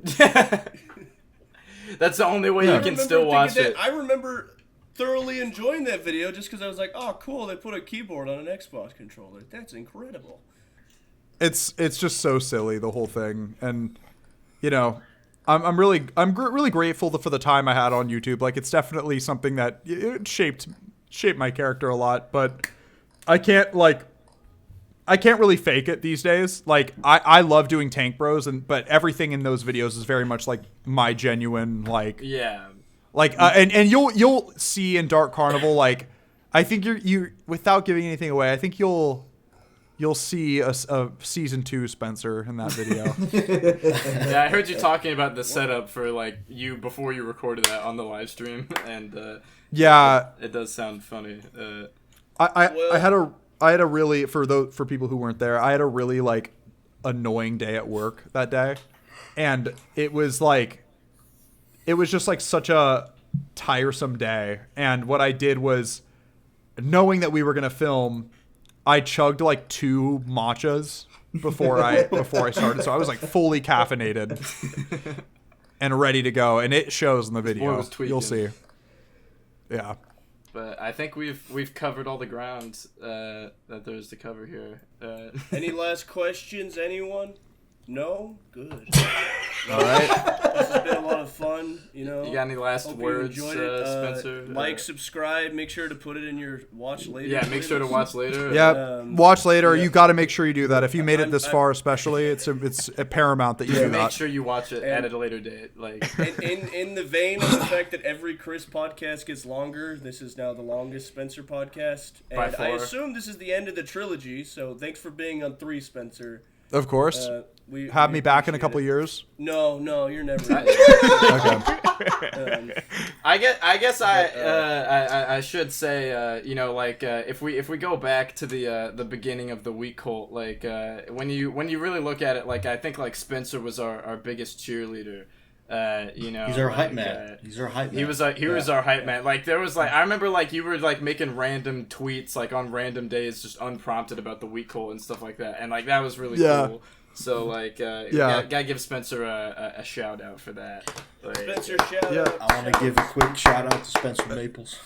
that's the only way I you can remember still thinking watch that- it. I remember thoroughly enjoying that video just because I was like, oh cool, they put a keyboard on an Xbox controller. That's incredible. It's just so silly, the whole thing. And you know, I'm really grateful for the time I had on YouTube. Like, it's definitely something that it shaped my character a lot, but I can't really fake it these days. Like, I love doing Tank Bros, but everything in those videos is very much like my genuine, like, Yeah. like, and you'll see in Dark Carnival, like, I think you without giving anything away, I think you'll see a season 2 Spencer in that video. Yeah, I heard you talking about the setup for like you before you recorded that on the live stream, and Yeah, it does sound funny. I had a really, for people who weren't there, I had a really like annoying day at work that day, and it was just like such a tiresome day. And what I did was, knowing that we were gonna film, I chugged like 2 matchas before I started, so I was like fully caffeinated and ready to go, and it shows in the Boy, video. was tweaking. You'll see. Yeah. But I think we've covered all the ground that there's to cover here. Any last questions, anyone? No? Good. All right. This has been a lot of fun, you know. You got any last Hope words, you enjoyed it. Spencer? Like, subscribe, make sure to put it in your watch later. Yeah, make sure to watch later. Yeah, watch later. yeah. You got to make sure you do that. If you made it this I'm- far, especially, it's a paramount that you do Make that. sure you watch it And- at a later date. Like, In the vein of the fact that every Chris podcast gets longer, this is now the longest Spencer podcast. By And I far. assume this is the end of the trilogy, so thanks for being on 3, Spencer. Of course. We Have me back in a appreciate couple it. years. No, you're never. Okay. I guess I should say, you know, like if we go back to the beginning of the Weak Cult, like when you really look at it, like I think like Spencer was our biggest cheerleader. You know, He's our hype like, man. He's our hype man. He was our hype man. Like there was like I remember like you were like making random tweets like on random days just unprompted about the Weak Cult and stuff like that, and like that was really cool. So like gotta give Spencer a shout out for that. Like, Spencer, shout Yeah. out. I want to give a quick shout out to Spencer Maples.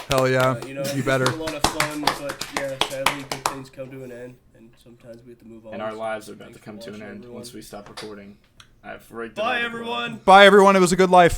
Hell yeah. You know, You better. It's a lot of fun, but yeah, sadly, good things come to an end, and sometimes we have to move on. and our So lives are about thanks to for come to an watching, end everyone. once we stop recording. I've rigged it Bye, all. everyone. Bye, everyone. It was a good life.